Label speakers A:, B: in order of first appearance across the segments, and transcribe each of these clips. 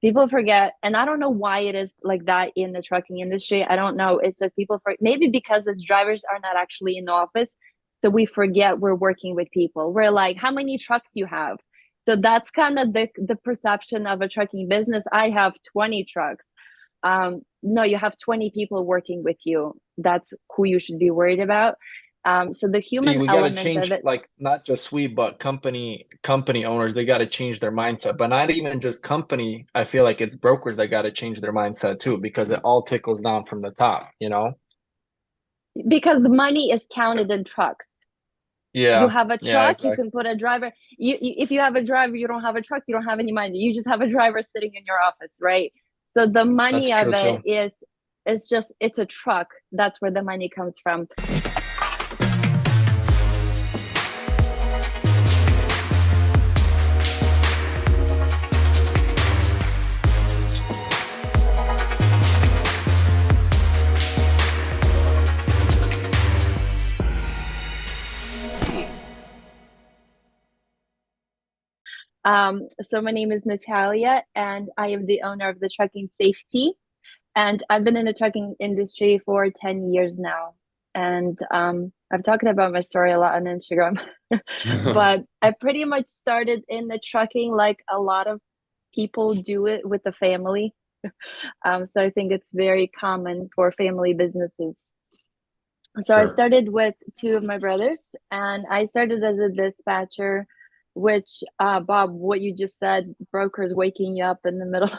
A: People forget, and I don't know why it is like that in the trucking industry. I don't know. It's like people for maybe because as drivers are not actually in the office, so we forget we're working with people. We're like, how many trucks you have? So that's kind of the perception of a trucking business. I have 20 trucks. No, you have 20 people working with you. That's who you should be worried about. So the
B: See,
A: human
B: we got to
A: element of
B: change,
A: it,
B: like, not just we, but company owners, they got to change their mindset. But not even just company. I feel like it's brokers that got to change their mindset too, because it all tickles down from the top, you know?
A: because the money is counted in trucks. You
B: Yeah,
A: have a
B: yeah,
A: truck, you
B: exactly.
A: can put a driver. If you have a driver, you don't have a truck, you don't have any money. You just have a driver sitting in your office, right? So the
B: That's
A: money of
B: true
A: it
B: too.
A: is it's just it's a truck. That's where the money comes from. So my name is Natalia, and I am the owner of the Trucking Safety. And I've been in the trucking industry for 10 years now. And I've talked about my story a lot on Instagram. But I pretty much started in the trucking like a lot of people do it with the family. So I think it's very common for family businesses. So I
C: Sure.
A: started with two of my brothers, and I started as a dispatcher, which Bob, what you just said, brokers waking you up in the middle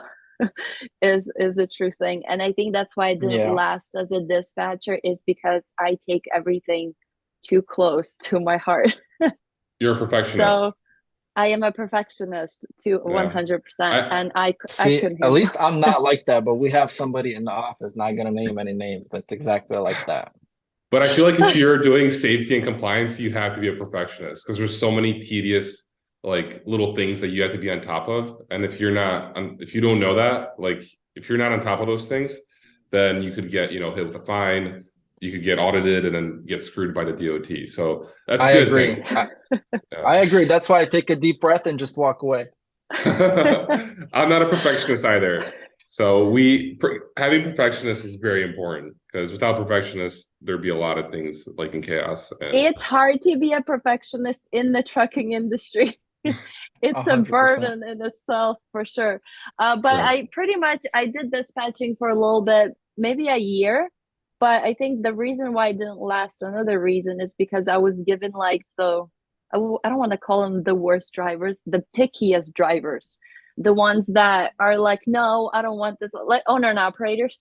A: is a true thing. And I think that's why I didn't
B: Yeah,
A: last as a dispatcher is because I take everything too close to my heart.
C: You're a
A: So
C: perfectionist.
A: I am a perfectionist to
C: Yeah.
A: 100%,
C: I
A: and I
B: see,
A: couldn't
B: at
A: handle.
B: least I'm not like that, but we have somebody in the office, not gonna name any names, that's exactly like that.
C: but I feel like if you're doing safety and compliance, you have to be a perfectionist because there's so many tedious like little things that you have to be on top of. And if you're not if you don't know that, like if you're not on top of those things, then you could get, hit with a fine, you could get audited and then get screwed by the DOT. So that's a
B: I
C: good
B: agree.
C: thing.
B: I
C: Yeah.
B: agree. That's why I take a deep breath and just walk away.
C: I'm not a perfectionist either. So having perfectionists is very important because without perfectionists, there'd be a lot of things like in chaos. And
A: It's hard to be a perfectionist in the trucking industry. It's a
B: 100%.
A: burden in itself for sure. But
C: sure,
A: I pretty much I did dispatching for a little bit, maybe a year. But I think the reason why it didn't last, another reason, is because I was given like I don't want to call them the worst drivers, the pickiest drivers, the ones that are like, no, I don't want this, like owner and operators.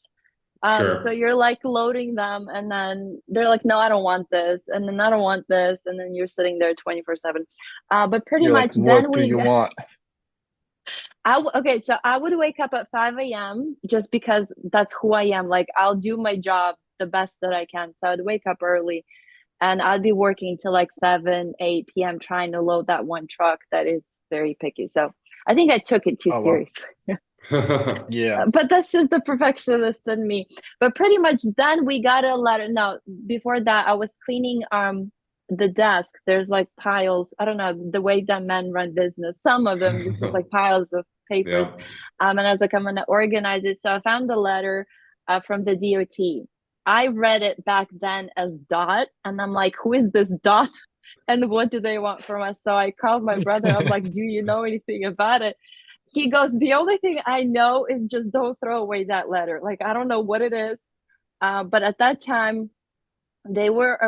A: So
C: sure.
A: you're like loading them, and then they're like, no, I don't want this, and then I don't want this, and then you're sitting there 24/7. But pretty
B: You're like,
A: much
B: what
A: then
B: do you want?
A: okay, so I would wake up at 5 a.m. just because that's who I am. Like I'll do my job the best that I can. So I'd wake up early and I'd be working till like 7, 8 p.m. trying to load that one truck that is very picky. So I think I took it too
B: Oh well.
A: seriously.
B: Yeah.
A: But that's just the perfectionist in me. But pretty much then we got a letter. No, before that I was cleaning the desk. There's like piles. I don't know the way that men run business. Some of them it's just like piles of papers.
C: Yeah.
A: And I was like, I'm gonna organize it. So I found the letter from the DOT. I read it back then as Dot, and I'm like, who is this Dot? And what do they want from us? So I called my brother. I'm like, do you know anything about it? He goes, the only thing I know is just don't throw away that letter. Like, I don't know what it is. But at that time, they were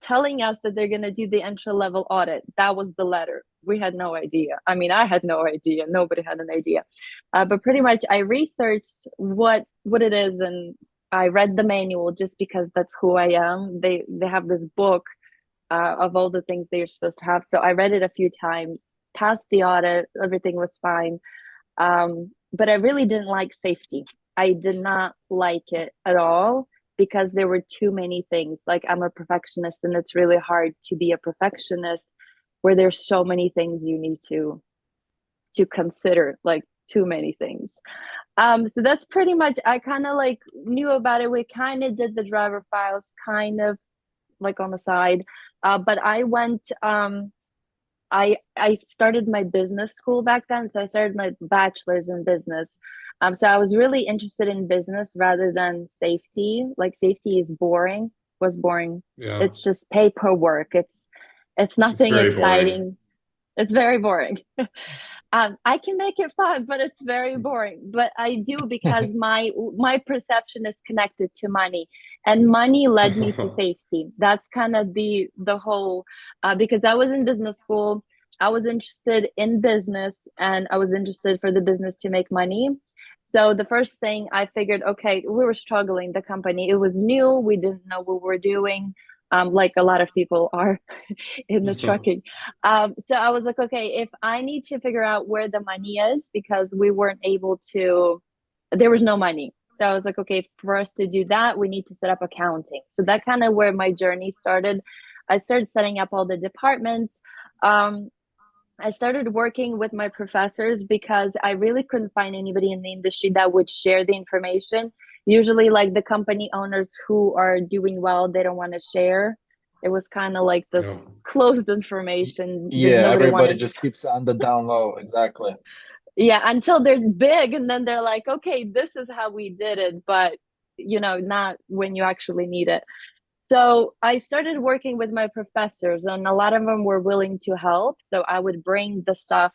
A: telling us that they're going to do the entry level audit. That was the letter. We had no idea. I mean, I had no idea. Nobody had an idea. But pretty much I researched what it is, and I read the manual just because that's who I am. They have this book of all the things they're supposed to have. So I read it a few times, passed the audit, everything was fine. But I really didn't like safety. I did not like it at all because there were too many things. Like I'm a perfectionist, and it's really hard to be a perfectionist where there's so many things you need to consider, like too many things. So that's pretty much I kind of like knew about it. We kind of did the driver files kind of like on the side. But I went I started my business school back then, so I started my bachelor's in business. So I was really interested in business rather than safety. Like safety is boring, was boring.
C: Yeah,
A: It's just paperwork. It's
C: it's
A: nothing
C: very boring.
A: exciting. It's very boring. I can make it fun, but it's very boring. But I do because my perception is connected to money, and money led me to safety. That's kind of the whole because I was in business school. I was interested in business, and I was interested for the business to make money. So the first thing I figured, okay, we were struggling. The company, it was new. We didn't know what we were doing, like a lot of people are in the trucking. So I was like, okay, if I need to figure out where the money is, because we weren't able to, there was no money. So I was like, okay, for us to do that, we need to set up accounting. So that kind of where my journey started. I started setting up all the departments. Um, I started working with my professors because I really couldn't find anybody in the industry that would share the information. Usually, like the company owners who are doing well, they don't want to share. It was kind of like
C: Yeah.
A: this closed information that
B: Yeah,
A: nobody
B: everybody
A: wanted.
B: just keeps on the down low. Exactly.
A: Yeah, until they're big, and then they're like, okay, this is how we did it, but not when you actually need it. So I started working with my professors, and a lot of them were willing to help. So I would bring the stuff.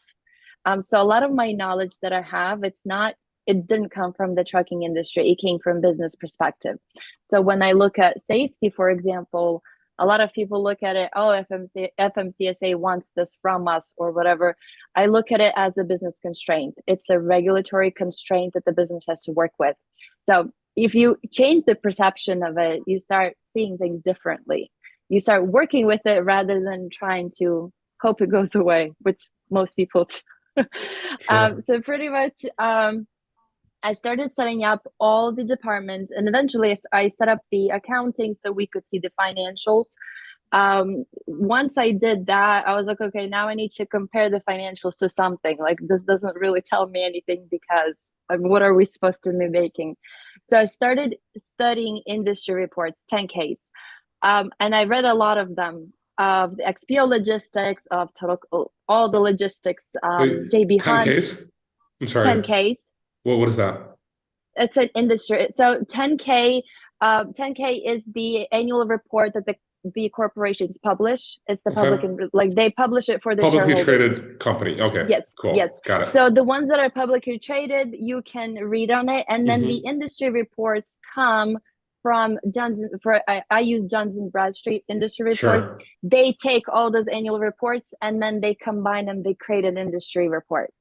A: So a lot of my knowledge that I have, it didn't come from the trucking industry. It came from business perspective. So when I look at safety, for example, a lot of people look at it, oh, FMCSA wants this from us or whatever. I look at it as a business constraint. It's a regulatory constraint that the business has to work with. So if you change the perception of it, you start seeing things differently. You start working with it rather than trying to hope it goes away, which most people do.
C: Sure.
A: So pretty much, I started setting up all the departments, and eventually I set up the accounting so we could see the financials. Once I did that, I was like, okay, now I need to compare the financials to something. Like this doesn't really tell me anything because what are we supposed to be making? So I started studying industry reports, 10Ks, and I read a lot of them, of the XPO logistics, of total, all the logistics,
C: Wait,
A: JB Hunt,
C: 10Ks? I'm sorry.
A: 10Ks.
C: What is that?
A: It's an industry. So 10K is the annual report that the corporations publish. It's the public,
C: Okay.
A: and like they publish it for the
C: Publicly
A: shareholders.
C: traded company. Okay.
A: Yes, yes.
C: Cool. Got it.
A: So the ones that are publicly traded, you can read on it, and then the
C: Mm-hmm.
A: industry reports come from Johnson. I use Johnson Bradstreet industry reports.
C: Sure.
A: They take all those annual reports and then they combine them. They create an industry report.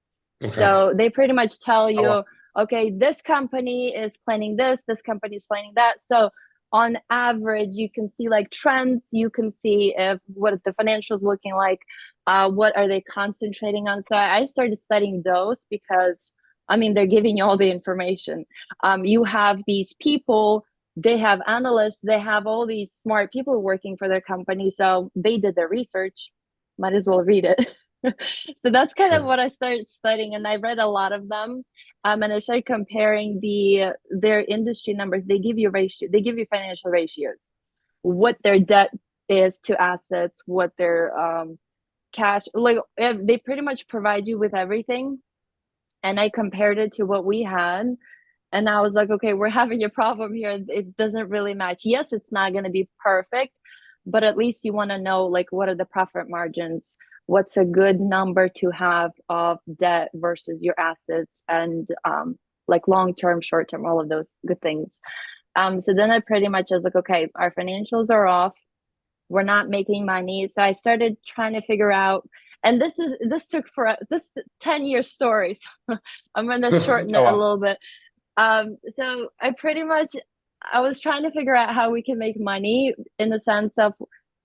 C: Okay.
A: So they pretty much tell
B: Oh,
A: you, okay, this company is planning this company is planning that. So on average, you can see like trends, you can see if what the financials looking like, what are they concentrating on. So I started studying those because I mean they're giving you all the information. You have these people, they have analysts, they have all these smart people working for their company. So they did their research, might as well read it. So that's kind of
C: Sure.
A: what I started studying, and I read a lot of them. And I started comparing their industry numbers. They give you financial ratios, what their debt is to assets, what their cash, like they pretty much provide you with everything. And I compared it to what we had, and I was like, okay, we're having a problem here. It doesn't really match. Yes, it's not going to be perfect, but at least you want to know like what are the profit margins, what's a good number to have of debt versus your assets, and like long term, short term, all of those good things. So then I pretty much was like, okay, our financials are off. We're not making money. So I started trying to figure out, and this took for this 10-year story. So I'm gonna shorten
B: oh
A: it a
B: wow.
A: little bit. So I was trying to figure out how we can make money in the sense of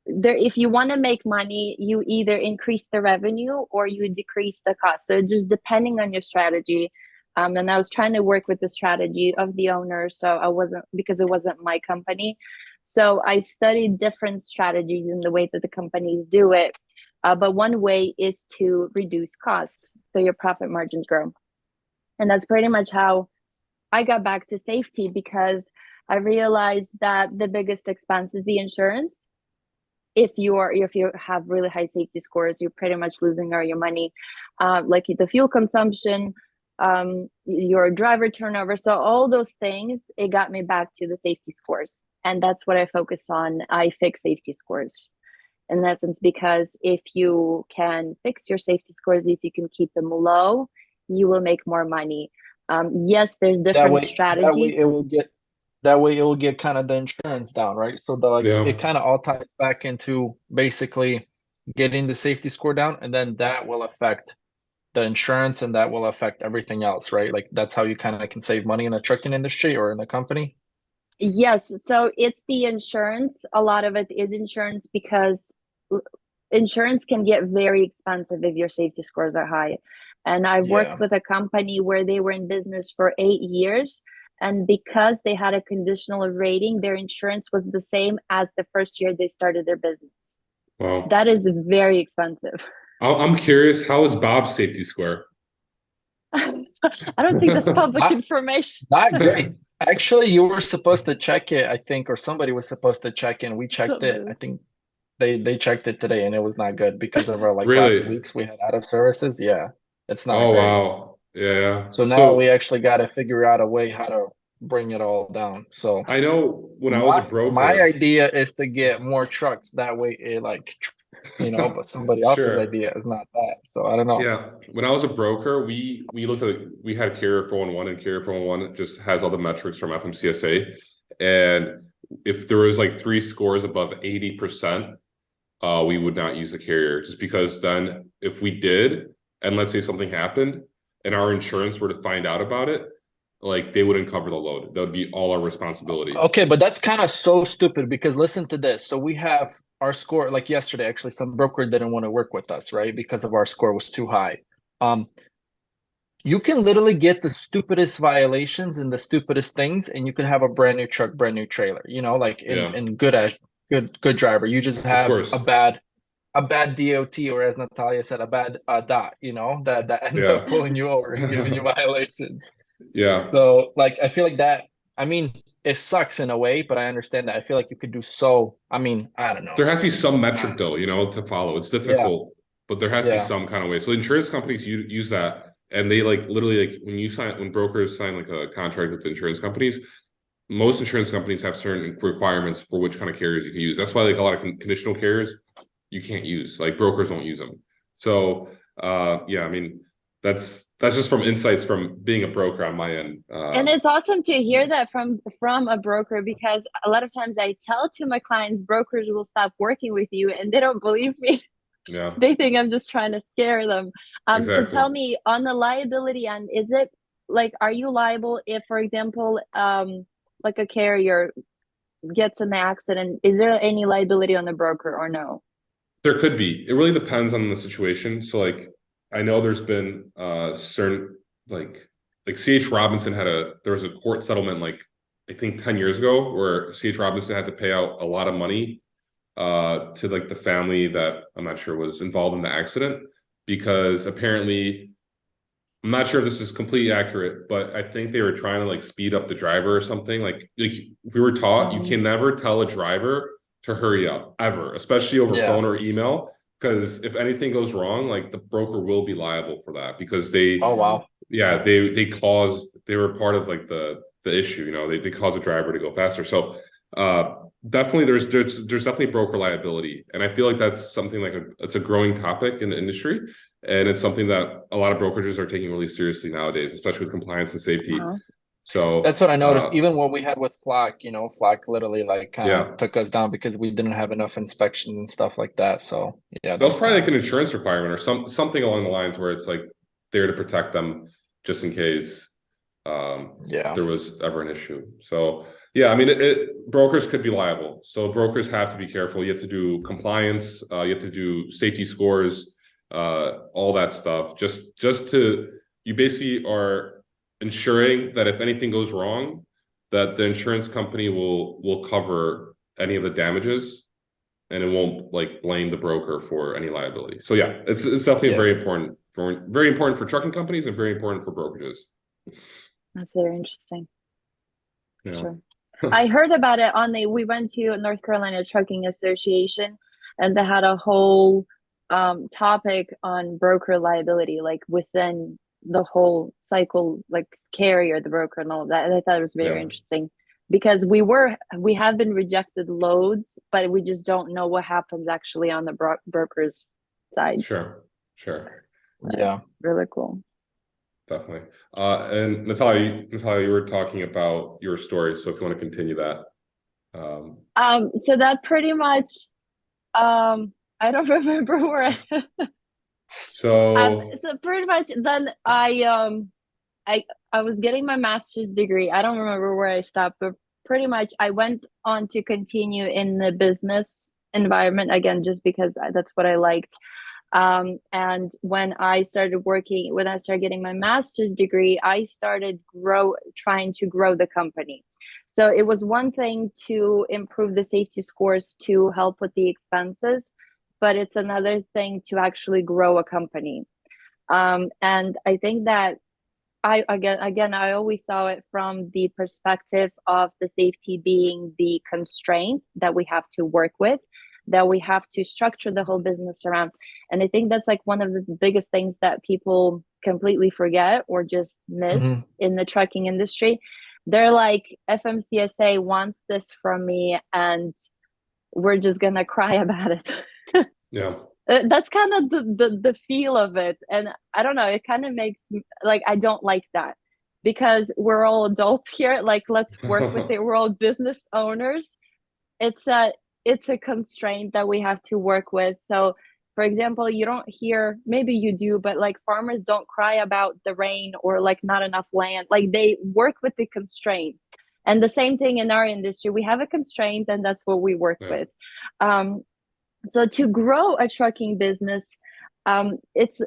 A: there, if you want to make money, you either increase the revenue or you decrease the cost. So just depending on your strategy. And I was trying to work with the strategy of the owner. So I wasn't, because it wasn't my company. So I studied different strategies in the way that the companies do it. But one way is to reduce costs so your profit margins grow. And that's pretty much how I got back to safety, because I realized that the biggest expense is the insurance. if you have really high safety scores, you're pretty much losing all your money, like the fuel consumption, your driver turnover. So all those things, it got me back to the safety scores, and that's what I focus on. I fix safety scores in essence, because if you can fix your safety scores, if you can keep them low, you will make more money. Yes, there's different strategies.
B: That way it will get kind of the insurance down, right? So it kind of all ties back into basically getting the safety score down, and then that will affect the insurance, and that will affect everything else, right? Like that's how you kind of can save money in the trucking industry or in the company.
A: Yes, so it's the insurance. A lot of it is insurance, because insurance can get very expensive if your safety scores are high. And I worked with a company where they were in business for 8 years. And because they had a conditional rating, their insurance was the same as the first year they started their business.
C: Wow.
A: That is very expensive.
C: I'm curious, how is Bob's safety score?
A: I don't think that's public information.
B: Not great. Actually, you were supposed to check it, I think, or somebody was supposed to check it, and we checked it. I think they checked it today, and it was not good because of our last weeks we had out of services. Yeah, it's not great.
C: Wow. Yeah.
B: So now we actually got to figure out a way how to bring it all down. So
C: I know when I was a broker,
B: my idea is to get more trucks. That way it but somebody else's idea is not that. So I don't know.
C: Yeah. When I was a broker, we looked at we had Carrier 411, and Carrier 411 just has all the metrics from FMCSA. And if there was like 3 scores above 80%, we would not use the carrier, just because then if we did, and let's say something happened and our insurance were to find out about it, like they wouldn't cover the load. That would be all our responsibility.
B: Okay, but that's kind of so stupid, because listen to this. So we have our score, like yesterday, actually, some broker didn't want to work with us, right? Because of our score was too high. You can literally get the stupidest violations and the stupidest things, and you can have a brand new truck, brand new trailer, and good driver. You just have a bad DOT, or as Natallia said, a bad dot, that ends up pulling you over and giving you violations.
C: Yeah.
B: So I feel like that, it sucks in a way, but I understand that. I feel like you could do I don't know.
C: There has to be some metric though, to follow. It's difficult, but there has to be some kind of way. So insurance companies use that, and they literally when brokers sign like a contract with insurance companies, most insurance companies have certain requirements for which kind of carriers you can use. That's why a lot of conditional carriers you can't use. Like brokers don't use them. So that's just from insights from being a broker on my end.
A: And it's awesome to hear that from a broker, because a lot of times I tell to my clients, brokers will stop working with you, and they don't believe me.
C: Yeah.
A: They think I'm just trying to scare them.
C: Exactly.
A: So tell me, on the liability end, is it are you liable if, for example, like a carrier gets in an accident? Is there any liability on the broker or no?
C: There could be. It really depends on the situation. So I know there's been certain like C.H. Robinson there was a court settlement I think 10 years ago, where C.H. Robinson had to pay out a lot of money to the family that I'm not sure was involved in the accident, because apparently, I'm not sure if this is completely accurate, but I think they were trying to speed up the driver or something. We were taught you can never tell a driver to hurry up ever, especially over phone or email, because if anything goes wrong, the broker will be liable for that, because they they were part of the issue. They caused a driver to go faster. So definitely there's definitely broker liability, and I feel like that's something it's a growing topic in the industry, and it's something that a lot of brokerages are taking really seriously nowadays, especially with compliance and safety. So
B: that's what I noticed. Even what we had with Flock, Flock literally kind of took us down because we didn't have enough inspection and stuff like that. So
C: that was probably an insurance requirement or something along the lines where it's there to protect them just in case there was ever an issue. So brokers could be liable. So brokers have to be careful. You have to do compliance. You have to do safety scores, all that stuff. You basically are ensuring that if anything goes wrong, that the insurance company will cover any of the damages, and it won't blame the broker for any liability. So it's definitely very important for trucking companies and very important for brokerages.
A: That's very interesting.
C: Yeah.
A: Sure. I heard about it we went to North Carolina Trucking Association, and they had a whole topic on broker liability, like within the whole cycle, like carrier, the broker, and all of that. And I thought it was very
C: Yeah.
A: interesting because we have been rejected loads, but we just don't know what happens actually on the broker's side.
C: Sure.
B: Yeah.
A: Really cool.
C: Definitely. And Natallia, you were talking about your story, so if you want to continue that.
A: So that pretty much, I don't remember where
C: So
A: so pretty much then I was getting my master's degree. I don't remember where I stopped, but pretty much I went on to continue in the business environment again, just because that's what I liked. And when I started getting my master's degree, I started trying to grow the company. So it was one thing to improve the safety scores to help with the expenses, but it's another thing to actually grow a company. And I think that I always saw it from the perspective of the safety being the constraint that we have to work with, that we have to structure the whole business around. And I think that's like one of the biggest things that people completely forget or just miss in the trucking industry. They're like, FMCSA wants this from me, and we're just gonna cry about it.
C: yeah.
A: That's kind of the feel of it, and I don't know, it kind of makes like I don't like that, because we're all adults here, like let's work with it, we're all business owners. It's a constraint that we have to work with. So for example, you don't hear, maybe you do, but like farmers don't cry about the rain or like not enough land, like they work with the constraints. And the same thing in our industry, we have a constraint and that's what we work with. So to grow a trucking business, it's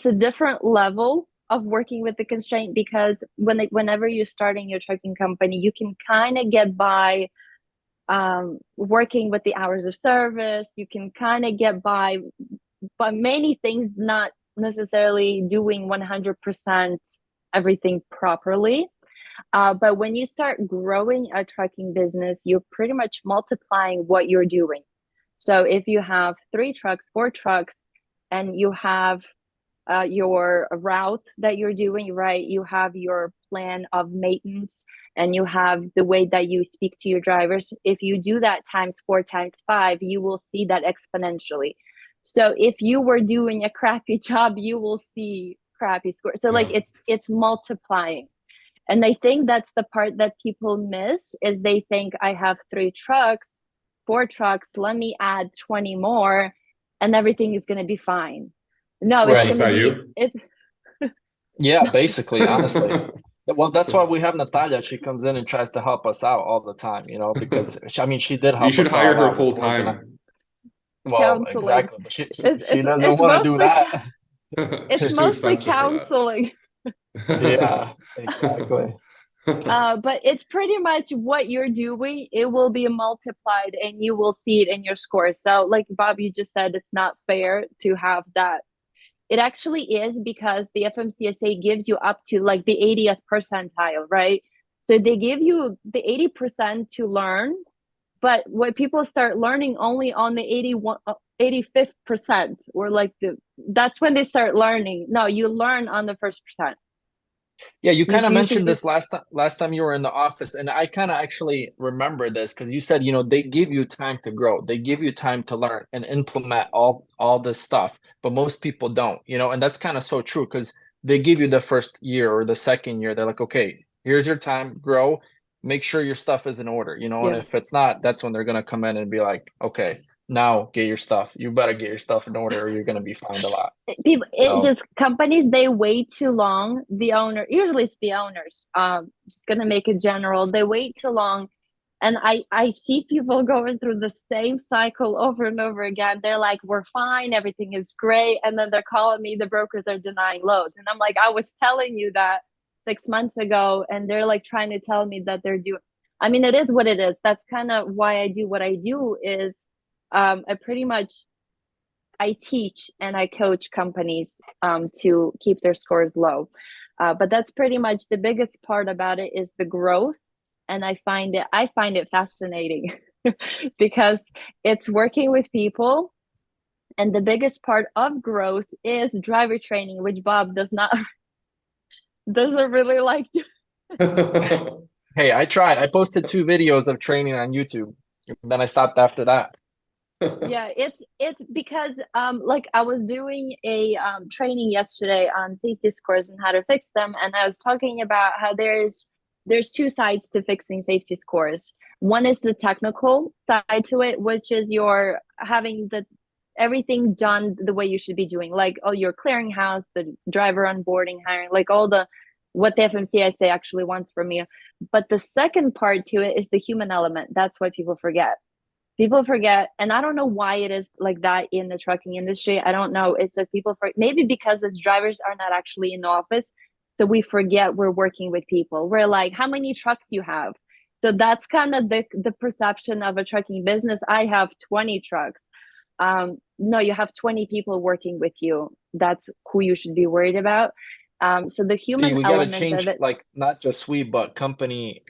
A: a different level of working with the constraint, because whenever you're starting your trucking company, you can kind of get by working with the hours of service. You can kind of get by many things, not necessarily doing 100% everything properly. But when you start growing a trucking business, you're pretty much multiplying what you're doing. So if you have 3 trucks, 4 trucks, and you have your route that you're doing, right? You have your plan of maintenance, and you have the way that you speak to your drivers. If you do that times 4, times 5, you will see that exponentially. So if you were doing a crappy job, you will see crappy scores. So like it's multiplying. And I think that's the part that people miss, is they think I have 3 trucks, 4 trucks, let me add 20 more and everything is going to be fine. No, it's going to be
B: Yeah, basically, honestly. Well, that's why we have Natallia. She comes in and tries to help us out all the time, because she did help
C: You should
B: us
C: hire
B: all
C: her
B: out with
C: full time.
B: well,
A: counseling.
B: exactly. But she doesn't
A: It's
B: want to do
A: mostly
B: that.
A: it's
C: She's too
A: mostly
C: expensive for
A: counseling.
C: that.
B: Yeah, exactly.
A: But it's pretty much what you're doing, it will be multiplied and you will see it in your scores. So like Bob, you just said, it's not fair to have that. It actually is, because the FMCSA gives you up to like the 80th percentile, right? So they give you the 80% to learn, but when people start learning only on the 85th percent, or like that's when they start learning. No, you learn on the first percent.
B: Yeah, you kind of
A: You should
B: mentioned this
A: just
B: last time you were in the office, and I kind of actually remember this because you said, they give you time to grow, they give you time to learn and implement all this stuff, but most people don't, and that's kind of so true, because they give you the first year or the second year, they're like, okay, here's your time, grow, make sure your stuff is in order, and
A: yeah.
B: if it's not, that's when they're gonna come in and be like, okay, now get your stuff, you better get your stuff in order or you're gonna be fined a lot.
A: People, it's
B: So
A: just companies, they wait too long. The owner, usually it's the owners, just gonna make it general, they wait too long. And I see people going through the same cycle over and over again. They're like, we're fine, everything is great, and then they're calling me, the brokers are denying loads, and I'm like, I was telling you that 6 months ago, and they're like trying to tell me that they're doing. I mean, it is what it is. That's kind of why I do what I do. Is I pretty much, I teach and I coach companies to keep their scores low. But that's pretty much the biggest part about it, is the growth. And I find it fascinating. because it's working with people. And the biggest part of growth is driver training, which Bob doesn't really like to.
B: Hey, I tried. I posted 2 videos of training on YouTube. Then I stopped after that.
A: Yeah, it's because like I was doing a training yesterday on safety scores and how to fix them, and I was talking about how there's two sides to fixing safety scores. One is the technical side to it, which is your having the everything done the way you should be doing, like your clearinghouse, the driver onboarding, hiring, like all the what the FMCSA actually wants from you. But the second part to it is the human element. That's what people forget. People forget, and I don't know why it is like that in the trucking industry. I don't know. It's like people for maybe because as drivers are not actually in the office, so we forget we're working with people. We're like, how many trucks you have? So that's kind of the perception of a trucking business. I have 20 trucks. No, you have 20 people working with you. That's who you should be worried about. So the
B: See,
A: human
B: we got to
A: element
B: change,
A: of it.
B: like, not just we, but company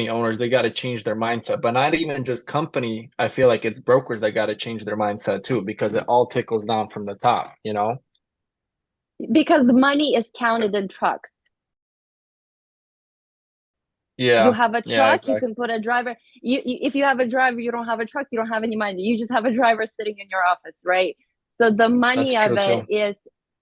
B: owners, they got to change their mindset. But not even just company. I feel like it's brokers that got to change their mindset too, because it all tickles down from the top, you know?
A: Because the money is counted in trucks. You
B: Yeah.
A: have a
B: Yeah,
A: truck, you
B: exactly.
A: can put a driver. If you have a driver, you don't have a truck, you don't have any money. You just have a driver sitting in your office, right? So the
B: That's
A: money of
B: true
A: it
B: too.
A: is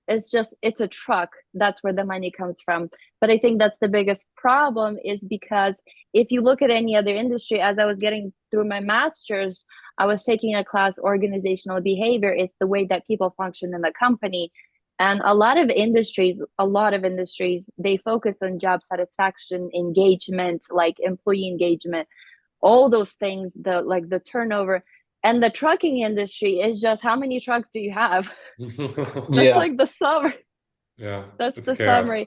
A: it's just it's a truck. That's where the money comes from. But I think that's the biggest problem is because if you look at any other industry, as I was getting through my master's, I was taking a class, organizational behavior. It's the way that people function in the company. And a lot of industries, they focus on job satisfaction, engagement, like employee engagement, all those things, the turnover. And the trucking industry is just how many trucks do you have? That's
B: Yeah.
A: like the summary.
C: Yeah,
A: That's
C: it's
A: the
C: chaos.
A: summary.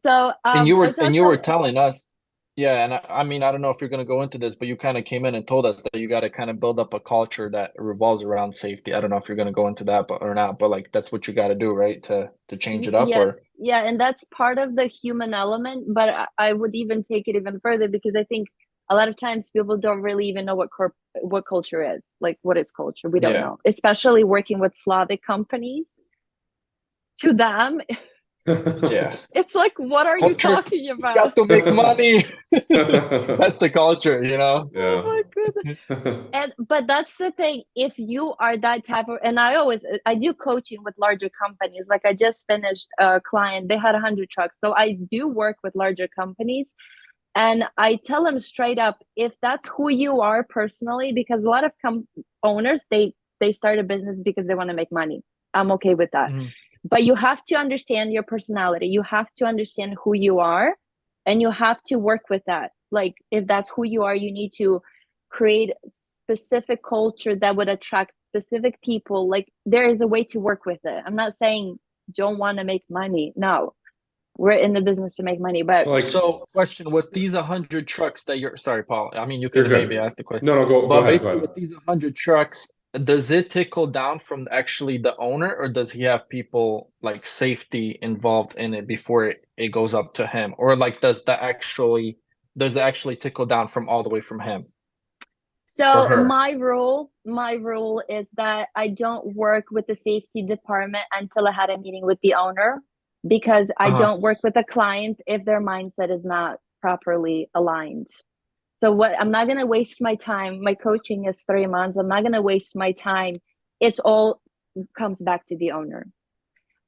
A: So
B: And
A: I
B: you
A: talked
B: were
A: a
B: telling us, yeah, and I mean, I don't know if you're going to go into this, but you kind of came in and told us that you got to kind of build up a culture that revolves around safety. I don't know if you're going to go into that, but or not, but like that's what you got to do, right? To change it up,
A: yes,
B: or
A: yeah, and that's part of the human element, but I would even take it even further because I think a lot of times people don't really even know what culture is. Like what is culture? We don't
B: yeah,
A: know, especially working with Slavic companies. To them,
B: yeah.
A: it's like, what are you
B: Culture,
A: talking
B: you got
A: about?
B: to make money. That's the culture, you know?
A: Oh
C: Yeah.
A: my goodness. And but that's the thing, if you are that type of, and I do coaching with larger companies. Like I just finished a client, they had 100 trucks, so I do work with larger companies. And I tell them straight up, if that's who you are personally, because a lot of owners, they start a business because they want to make money. I'm okay with that.
B: Mhm.
A: But you have to understand your personality. You have to understand who you are, and you have to work with that. Like if that's who you are, you need to create specific culture that would attract specific people. Like there is a way to work with it. I'm not saying don't want to make money. No, we're in the business to make money, but
C: So like,
B: So, question with these 100 trucks that you're sorry, Paul. I mean, you
C: you're
B: could maybe
C: good.
B: ask the question,
C: No, no, go
B: but
C: ahead, go
B: basically,
C: ahead.
B: with these 100 trucks, does it tickle down from actually the owner, or does he have people like safety involved in it before it goes up to him, or like does it actually tickle down from all the way from him or
A: so
B: her?
A: my rule is that I don't work with the safety department until I had a meeting with the owner, because I
B: Uh-huh.
A: don't work with a client if their mindset is not properly aligned. So what I'm not going to waste my time. My coaching is 3 months. I'm not going to waste my time. It's all comes back to the owner.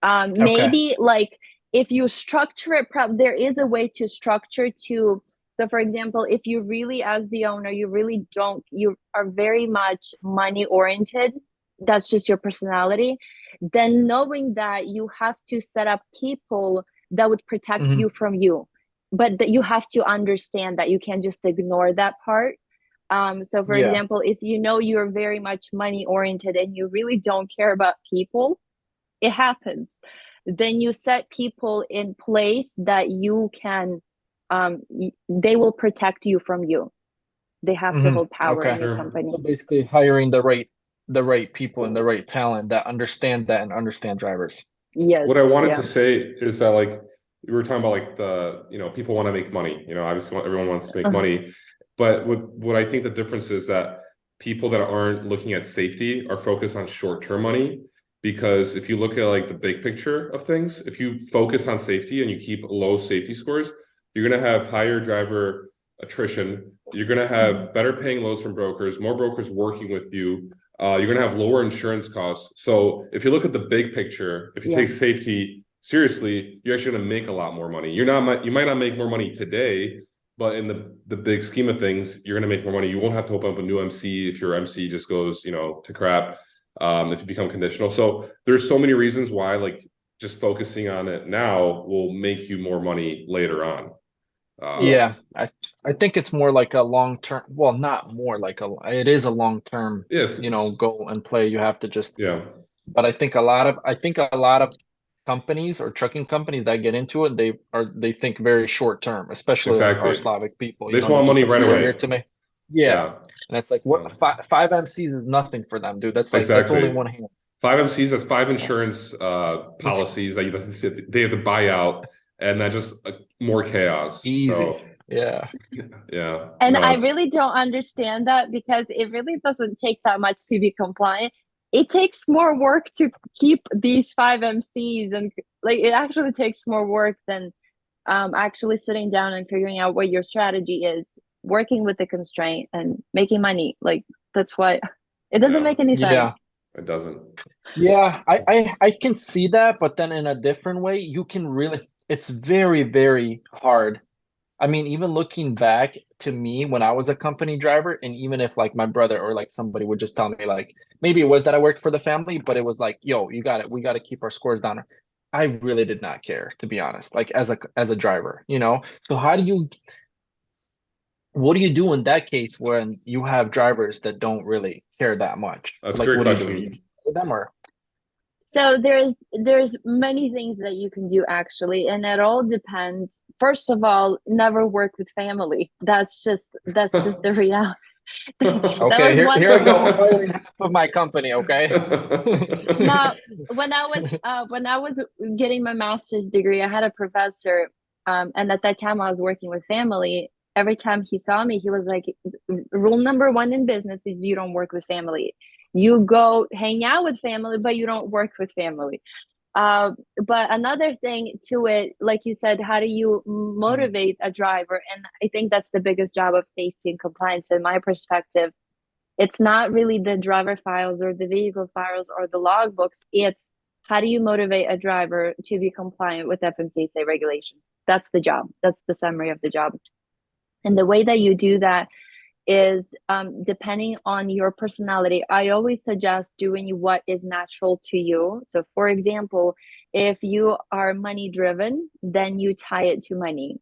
B: Okay.
A: Maybe like if you structure it, there is a way to structure to. So for example, if you really, as the owner, you really don't, you are very much money oriented, that's just your personality, then knowing that you have to set up people that would protect
B: Hmm.
A: you from you, but that you have to understand that you can't just ignore that part. So for
B: Yeah.
A: example, if you know you're very much money oriented and you really don't care about people, it happens. Then you set people in place that you can, they will protect you from you. They have to
B: Hmm.
A: hold power in
B: Okay.
A: your
C: Sure.
A: company.
B: So basically, hiring the right people and the right talent that understand that and understand drivers.
C: What I
A: Yes,
C: wanted
A: yeah.
C: to say is that like we were talking about like the, people want to make money, obviously everyone wants to make
A: Uh-huh.
C: money. But what I think the difference is that people that aren't looking at safety are focused on short-term money. Because if you look at like the big picture of things, if you focus on safety and you keep low safety scores, you're going to have higher driver attrition. You're going to have better paying loads from brokers, more brokers working with you. You're going to have lower insurance costs. So if you look at the big picture, if you take safety seriously, you're actually going to make a lot more money. You might not make more money today, but in the big scheme of things, you're going to make more money. You won't have to open up a new MC if your MC just goes, to crap. If you become conditional. So there's so many reasons why like just focusing on it now will make you more money later on.
B: Yeah, I think it's more like a long-term, well, not more like it is a long-term, goal and play. You have to just, but I think a lot of companies or trucking companies that get into it, they think very short-term, especially like our Slavic people.
C: They just want money right away.
B: Here to me. Yeah. And it's like what five MCs is nothing for them, dude. That's like that's only one hand.
C: 5 MCs, that's 5 insurance policies that they have to buy out, and that just more chaos.
B: Easy.
C: So,
B: yeah.
A: And I really don't understand that, because it really doesn't take that much to be compliant. It takes more work to keep these 5 MCs, and like it actually takes more work than actually sitting down and figuring out what your strategy is, working with the constraint and making money. Like that's why it doesn't make any sense.
B: Yeah,
C: it doesn't.
B: Yeah, I can see that, but then in a different way, you can really, it's very, very hard. I mean, even looking back to me when I was a company driver, and even if like my brother or like somebody would just tell me like, maybe it was that I worked for the family, but it was like, yo, we got to keep our scores down. I really did not care, to be honest, like as a driver, So what do you do in that case when you have drivers that don't really care that much?
C: That's
B: like,
C: a great
B: what
C: question.
B: do you do? You them or?
A: So there's many things that you can do actually, and it all depends. First of all, never work with family. That's just the reality.
B: Okay, here I go. Half of my company. Okay.
A: Now, when I was getting my master's degree, I had a professor, and at that time I was working with family. Every time he saw me, he was like, "Rule number 1 in business is you don't work with family. You go hang out with family, but you don't work with family." But another thing to it, like you said, how do you motivate a driver? And I think that's the biggest job of safety and compliance in my perspective. It's not really the driver files or the vehicle files or the logbooks. It's how do you motivate a driver to be compliant with FMCSA regulations? That's the job. That's the summary of the job. And the way that you do that is depending on your personality. I always suggest doing what is natural to you. So for example, if you are money driven, then you tie it to money.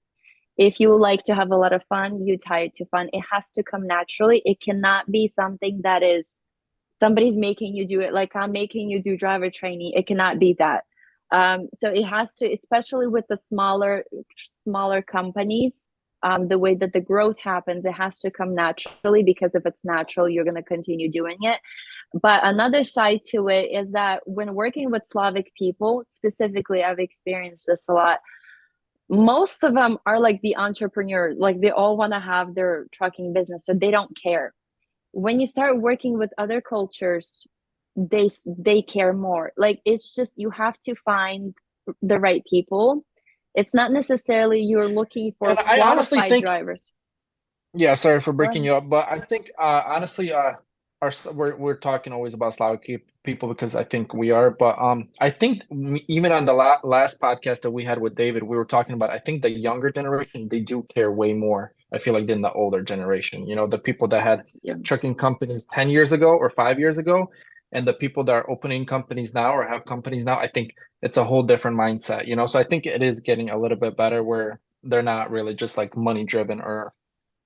A: If you like to have a lot of fun, you tie it to fun. It has to come naturally. It cannot be something that is somebody's making you do it, like I'm making you do driver training. It cannot be that. So it has to, especially with the smaller companies, the way that the growth happens, it has to come naturally, because if it's natural, you're going to continue doing it. But another side to it is that when working with Slavic people, specifically, I've experienced this a lot. Most of them are like the entrepreneurs, like they all want to have their trucking business, so they don't care. When you start working with other cultures, they care more. Like it's just, you have to find the right people. It's not necessarily you're looking for qualified drivers.
B: Yeah, sorry for breaking you up, but I think honestly, we're talking always about Slavic people because I think we are, but I think even on the last podcast that we had with David, we were talking about, I think the younger generation, they do care way more, I feel like, than the older generation. The people that had trucking companies 10 years ago or 5 years ago, and the people that are opening companies now or have companies now, I think it's a whole different mindset, So I think it is getting a little bit better where they're not really just like money driven, or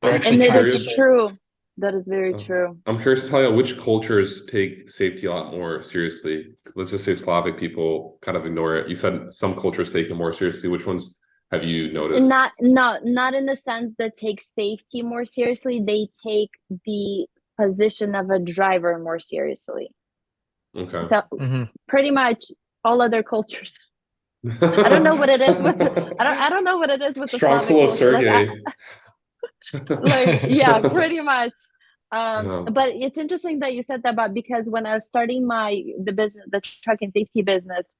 B: they're actually
A: and it is true. That is very true.
C: I'm curious to tell you which cultures take safety a lot more seriously. Let's just say Slavic people kind of ignore it. You said some cultures take it more seriously. Which ones have you noticed?
A: Not in the sense that take safety more seriously. They take the position of a driver more seriously.
C: Okay.
A: So pretty much all other cultures. I don't know what it is with I don't know what it is with
C: Strong
A: the Slavic
C: solo
A: culture. Like, yeah, pretty much.
C: Yeah.
A: But it's interesting that you said that about, because when I was starting the truck and safety business,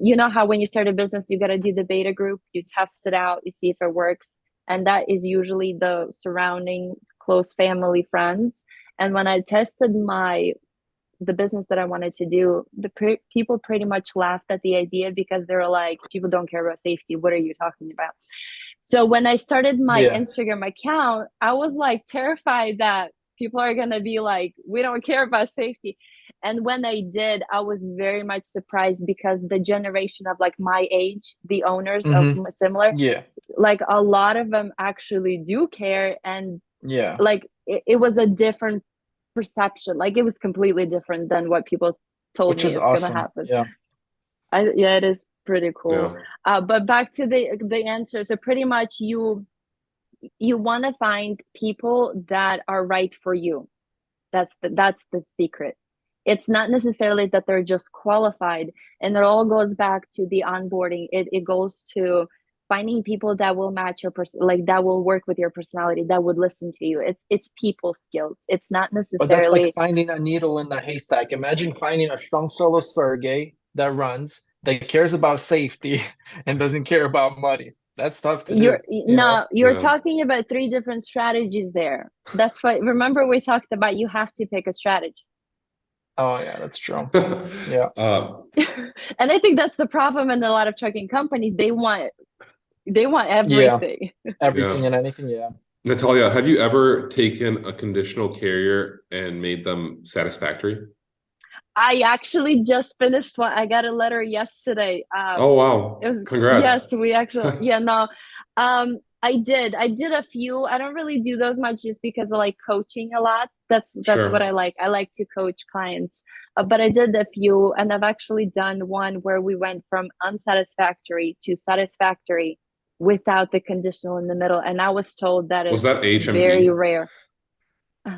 A: you know how when you start a business, you got to do the beta group, you test it out, you see if it works. And that is usually the surrounding close family, friends. And when I tested the business that I wanted to do, people pretty much laughed at the idea, because they were like, people don't care about safety. What are you talking about? So when I started my
B: Yeah.
A: Instagram account, I was like terrified that people are going to be like, we don't care about safety. And when I did, I was very much surprised, because the generation of like my age, the owners of similar,
B: Yeah.
A: like a lot of them actually do care. And
B: Yeah.
A: like it was a different perception. Like it was completely different than what people told
B: Which
A: me
B: is
A: is gonna
B: awesome.
A: happen.
B: Yeah.
A: Yeah, it is pretty cool.
C: Yeah.
A: But back to the answer. So pretty much you want to find people that are right for you. That's the secret. It's not necessarily that they're just qualified, and it all goes back to the onboarding. It goes to finding people that will match your person, like that will work with your personality, that would listen to you. It's people skills. It's not
B: But that's like
A: necessarily
B: finding a needle in the haystack. Imagine finding a strong solo Sergey that runs, that cares about safety and doesn't care about money. That's tough to do, you know?
A: you're
C: Yeah.
A: talking about three different strategies there. That's why, remember we talked about, you have to pick a strategy.
B: Oh yeah, that's true. Yeah.
A: And I think that's the problem in a lot of trucking companies. They want
B: Yeah.
A: everything.
B: Everything
C: Yeah.
B: and anything. Yeah.
C: Natalia, have you ever taken a conditional carrier and made them satisfactory?
A: I actually just finished one. I got a letter yesterday.
C: Oh wow.
A: It was,
C: Congrats.
A: yes, we actually, yeah, no. I did a few. I don't really do those much, just because I like coaching a lot. That's what I
C: Sure.
A: like. I like to coach clients. But I did a few, and I've actually done one where we went from unsatisfactory to satisfactory without the conditional in the middle. And I was told that
C: Was
A: is
C: that
A: very
C: HMD?
A: rare.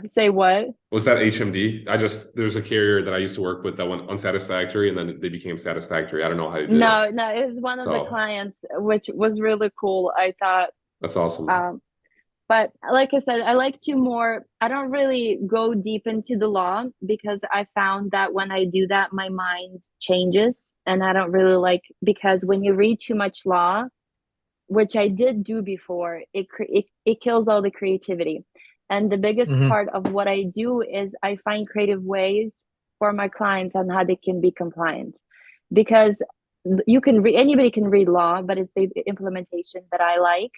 A: Say what?
C: Was that HMD? There's a carrier that I used to work with that went unsatisfactory and then they became satisfactory. I don't know how they did it.
A: No, it was one of the
C: So
A: clients, which was really cool. I thought,
C: that's awesome.
A: but like I said, I like to I don't really go deep into the law, because I found that when I do that, my mind changes, and I don't really like, because when you read too much law, which I did do before, it kills all the creativity. And the biggest part of what I do is I find creative ways for my clients on how they can be compliant, because anybody can read law, but it's the implementation that I like.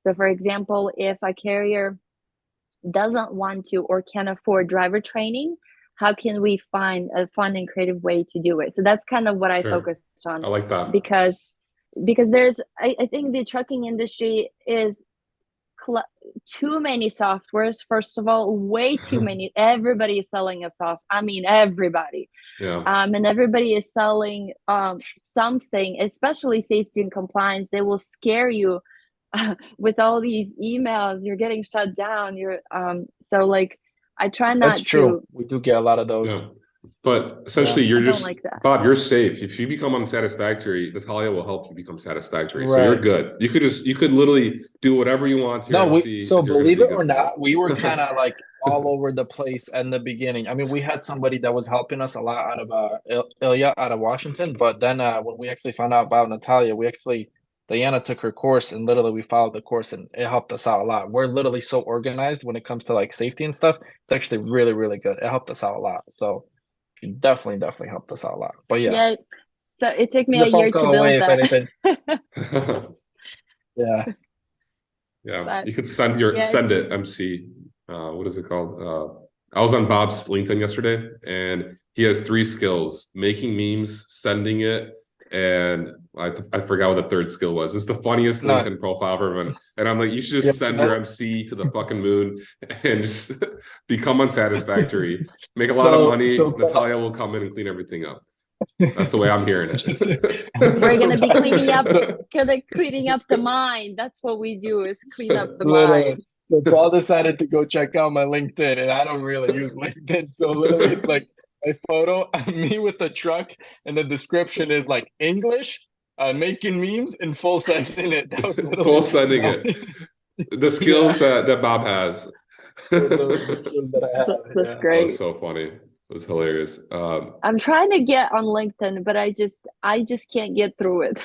A: So for example, if a carrier doesn't want to or can't afford driver training, how can we find a fun and creative way to do it? So that's kind of what I
C: Sure.
A: focused on,
C: I like that.
A: because I think the trucking industry is too many softwares. First of all, way too many. Everybody is selling a I mean, everybody.
C: Yeah.
A: And everybody is selling something, especially safety and compliance. They will scare you with all these emails. You're getting shut down. So like, I try
B: That's
A: not
B: true.
A: to.
B: We do get a lot of those.
C: Yeah. But
B: Yeah.
C: essentially,
A: I don't like that.
C: Bob, you're safe. If you become unsatisfactory, Natalia will help you become satisfactory. So you're
B: Right.
C: good. You could literally do whatever you want to your
B: No,
C: MC,
B: so
C: and you're gonna
B: believe
C: be
B: it
C: good
B: or
C: to go.
B: not, we were kind of like all over the place in the beginning. I mean, we had somebody that was helping us a lot out of Ilya out of Washington, but then when we actually found out about Natalia, Diana took her course, and literally we followed the course, and it helped us out a lot. We're literally so organized when it comes to like safety and stuff. It's actually really, really good. It helped us out a lot. So it definitely helped us out a lot. But yeah,
A: So it took me
B: she's
A: a
B: a phone
A: year to
B: call
A: build
B: away if
A: that.
B: anything. Yeah.
C: Yeah,
A: But
C: you could
A: yeah,
C: send it, MC. What is it called? I was on Bob's LinkedIn yesterday, and he has 3 skills: making memes, sending it, and I forgot what the third skill was. It's the funniest
B: No.
C: LinkedIn profile I've ever been. And I'm like, you should just send your MC to the fucking moon and just become unsatisfactory. Make a lot of money. Natalia will come in and clean everything up. That's the way I'm hearing it.
A: we're gonna be cleaning up,
B: So-
A: cleaning up the mind. That's what we do, is clean up the
B: Literally.
A: mind.
B: So Paul decided to go check out my LinkedIn, and I don't really use LinkedIn. So literally, it's like a photo of me with the truck, and the description is like English, making memes, and full sending it. That was literally
C: Full sending it. The skills that Bob has.
B: The skills that I have.
A: That's
B: Yeah.
C: That
A: great.
C: was so funny. It was hilarious.
A: I'm trying to get on LinkedIn, but I just can't get through it.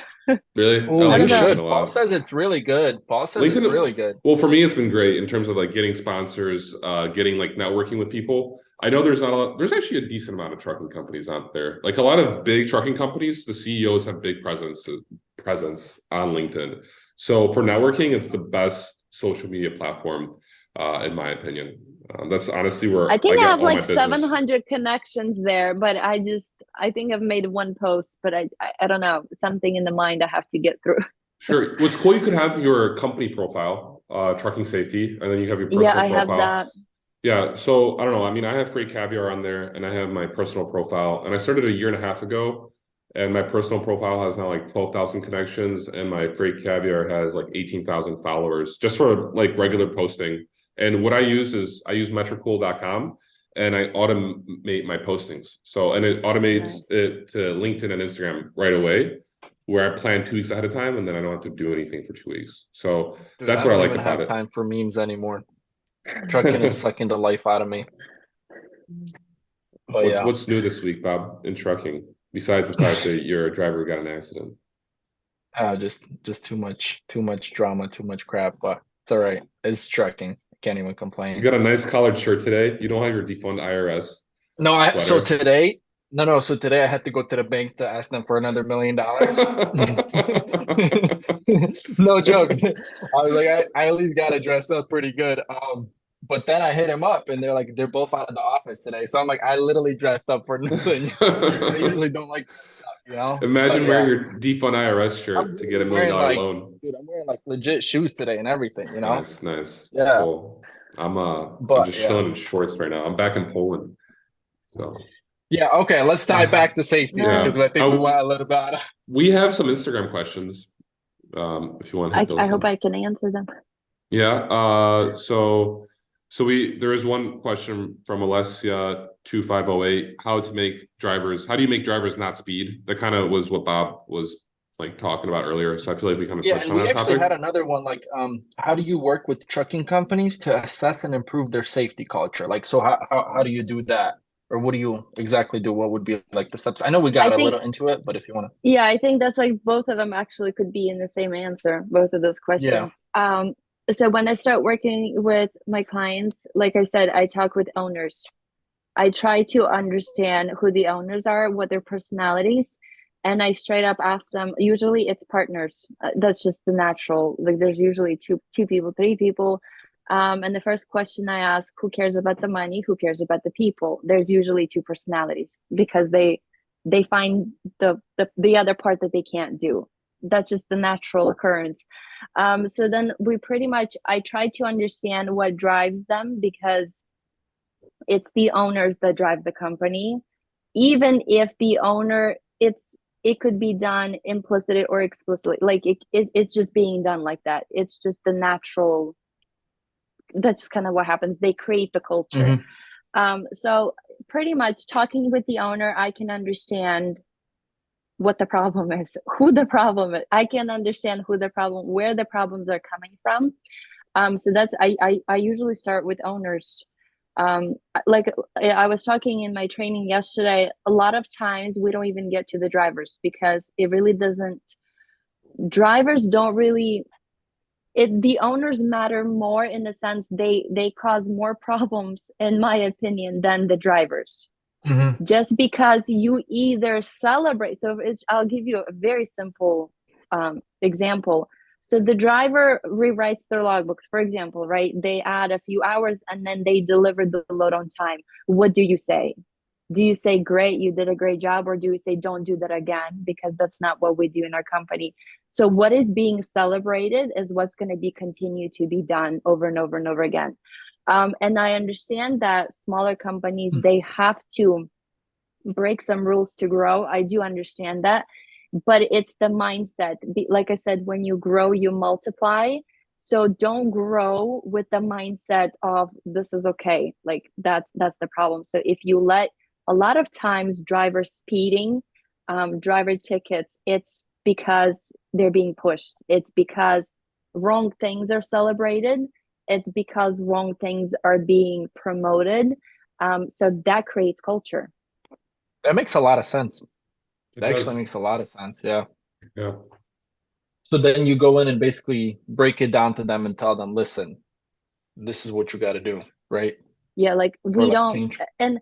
C: Really, I
B: Oh,
C: like
A: I
B: you
A: don't know.
C: LinkedIn
B: should.
C: a
B: Paul
C: lot.
B: says it's really good. Paul says it's
C: LinkedIn,
B: really good.
C: well, for me, it's been great in terms of like getting sponsors, getting like networking with people. I know there's not a lot, there's actually a decent amount of trucking companies out there. Like a lot of big trucking companies, the CEOs have big presence on LinkedIn. So for networking, it's the best social media platform, in my opinion. That's honestly
A: I
C: where I
A: think I
C: get
A: have
C: all my
A: like
C: business.
A: 700 connections there, but I think I've made one post, but I don't know, something in the mind I have to get through.
C: Sure. What's cool, you could have your company profile, trucking safety, and then you have your
A: Yeah,
C: personal
A: I have
C: profile.
A: that.
C: Yeah, so I don't know. I mean, I have FreightCaviar on there, and I have my personal profile, and I started a year and a half ago, and my personal profile has now like 12,000 connections, and my FreightCaviar has like 18,000 followers just for like regular posting. And what I use is I use metricool.com, and I automate my postings. So, and it automates
A: Nice.
C: it to LinkedIn and Instagram right away, where I plan 2 weeks ahead of time, and then I don't have to do anything for 2 weeks. So
B: Dude,
C: that's
B: I
C: what I
B: don't
C: like
B: even
C: about
B: have
C: it.
B: time for memes anymore. Trucking is sucking the life out of me. But yeah.
C: What's new this week, Bob, in trucking? Besides the fact that your driver got an accident.
B: Just too much drama, too much crap, but it's all right. It's trucking. I can't even
C: You
B: complain.
C: got a nice collared shirt today. You don't have your defund IRS
B: No, so
C: sweater.
B: today, so today I had to go to the bank to ask them for another $1 million. No joke. I was like, I at least gotta dress up pretty good. But then I hit him up and they're like, they're both out of the office today. So I'm like, I literally dressed up for nothing. I usually don't like dressing up, But
C: Imagine wearing
B: yeah,
C: your defund IRS
B: I'm
C: shirt to get
B: really
C: $1 million
B: wearing like,
C: loan.
B: dude, I'm wearing like legit shoes today and everything,
C: Nice, nice,
B: Yeah.
C: cool. I'm
B: But
C: just
B: yeah.
C: chilling in shorts right now. I'm back in Poland, so
B: Yeah, okay, let's tie back to safety
A: Nice.
B: because
C: yeah.
B: I think we went a little bit.
C: We have some Instagram questions. If you want to hit
A: I
C: those
A: hope
C: up.
A: I can answer them.
C: Yeah. So there is one question from Alessia 2508. How do you make drivers not speed? That kind of was what Bob was like talking about earlier. So I feel like we kind of
B: Yeah,
C: touched
B: and
C: on
B: we
C: that
B: actually had
C: topic.
B: another one like how do you work with trucking companies to assess and improve their safety culture? Like so how do you do that? Or what do you exactly do? What would be like the steps? I know we
A: I
B: got a
A: think
B: little into it, but if you want to.
A: Yeah, I think that's like both of them actually could be in the same answer, both of those
B: Yeah.
A: questions. So when I start working with my clients, like I said, I talk with owners. I try to understand who the owners are, what their personalities, and I straight up ask them. Usually, it's partners. That's just the natural. Like there's usually two people, three people. And the first question I ask, who cares about the money? Who cares about the people? There's usually two personalities because they find the other part that they can't do. That's just the natural occurrence. So then we pretty much I try to understand what drives them because it's the owners that drive the company. Even if the owner, it could be done implicitly or explicitly. Like it's just being done like that. It's just the natural. That's just kind of what happens. They create the culture.
B: Mhm.
A: So pretty much talking with the owner, I can understand what the problem is, who the problem is. I can understand where the problems are coming from. So that's I usually start with owners. Like I was talking in my training yesterday, a lot of times we don't even get to the drivers because it really doesn't. Drivers don't really. The owners matter more in the sense they cause more problems, in my opinion, than the drivers
B: Mhm.
A: just because you either celebrate. So I'll give you a very simple example. So the driver rewrites their logbooks, for example, right? They add a few hours and then they deliver the load on time. What do you say? Do you say, great, you did a great job? Or do you say, don't do that again? Because that's not what we do in our company. So what is being celebrated is what's going to be continued to be done over and over and over again. And I understand that smaller companies, they have to break some rules to grow. I do understand that, but it's the mindset. Like I said, when you grow, you multiply. So don't grow with the mindset of this is okay. Like that's the problem. So if you let a lot of times driver speeding, driver tickets, it's because they're being pushed. It's because wrong things are celebrated, it's because wrong things are being promoted. So that creates culture.
B: That makes a lot of sense.
C: It
B: That actually
C: does.
B: makes a lot of sense. Yeah.
C: Yeah.
B: So then you go in and basically break it down to them and tell them, listen, this is what you got to do, right?
A: Yeah, like
B: Or
A: we
B: like
A: don't,
B: change.
A: and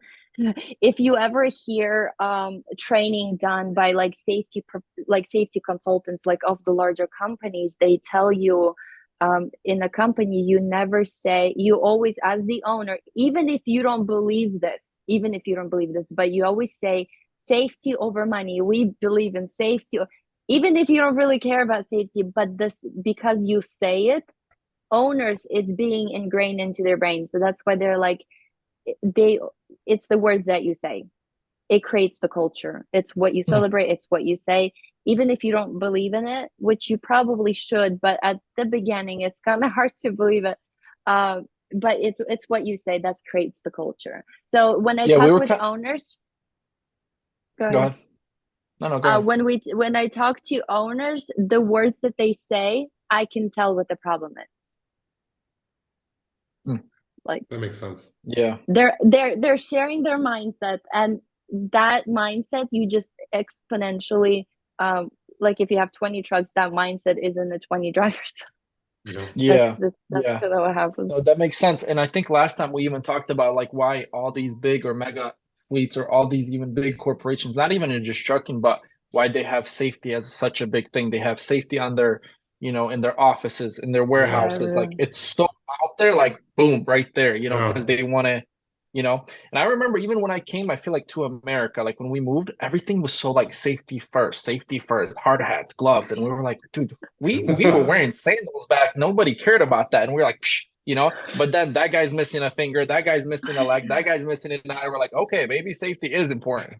A: if you ever hear training done by like safety consultants like of the larger companies, they tell you in a company you never say, you always, as the owner, even if you don't believe this, but you always say safety over money. We believe in safety, even if you don't really care about safety, but this, because you say it, owners, it's being ingrained into their brain. So that's why they're like, they it's the words that you say, it creates the culture. It's what you celebrate, it's what you say, even if you don't believe in it, which you probably should, but at the beginning it's kind of hard to believe it. But it's what you say that creates the culture. So when I
B: Yeah, we
A: talk
B: were
A: with owners, go
B: go
A: ahead.
B: ahead. No, go ahead.
A: When I talk to owners, the words that they say, I can tell what the problem is. Like,
C: That makes sense.
B: Yeah.
A: they're sharing their mindset, and that mindset you just exponentially, like if you have 20 trucks, that mindset is in the 20 drivers.
C: Yeah.
B: Yeah.
A: That's
B: Yeah.
A: kind of what happens.
B: No, that makes sense. And I think last time we even talked about like why all these big or mega fleets or all these even big corporations, not even in just trucking, but why they have safety as such a big thing. They have safety on their, in their offices, in their
C: Yeah.
B: warehouses. Like it's so out there, like boom, right there, because
C: Yeah.
B: they want to, And I remember even when I came, I feel like to America, like when we moved, everything was so like safety first, hard hats, gloves. And we were like, dude, we were wearing sandals back. Nobody cared about that. And we were like, psh. But then that guy's missing a finger, that guy's missing a leg, that guy's missing an eye. We're like, okay, maybe safety is important.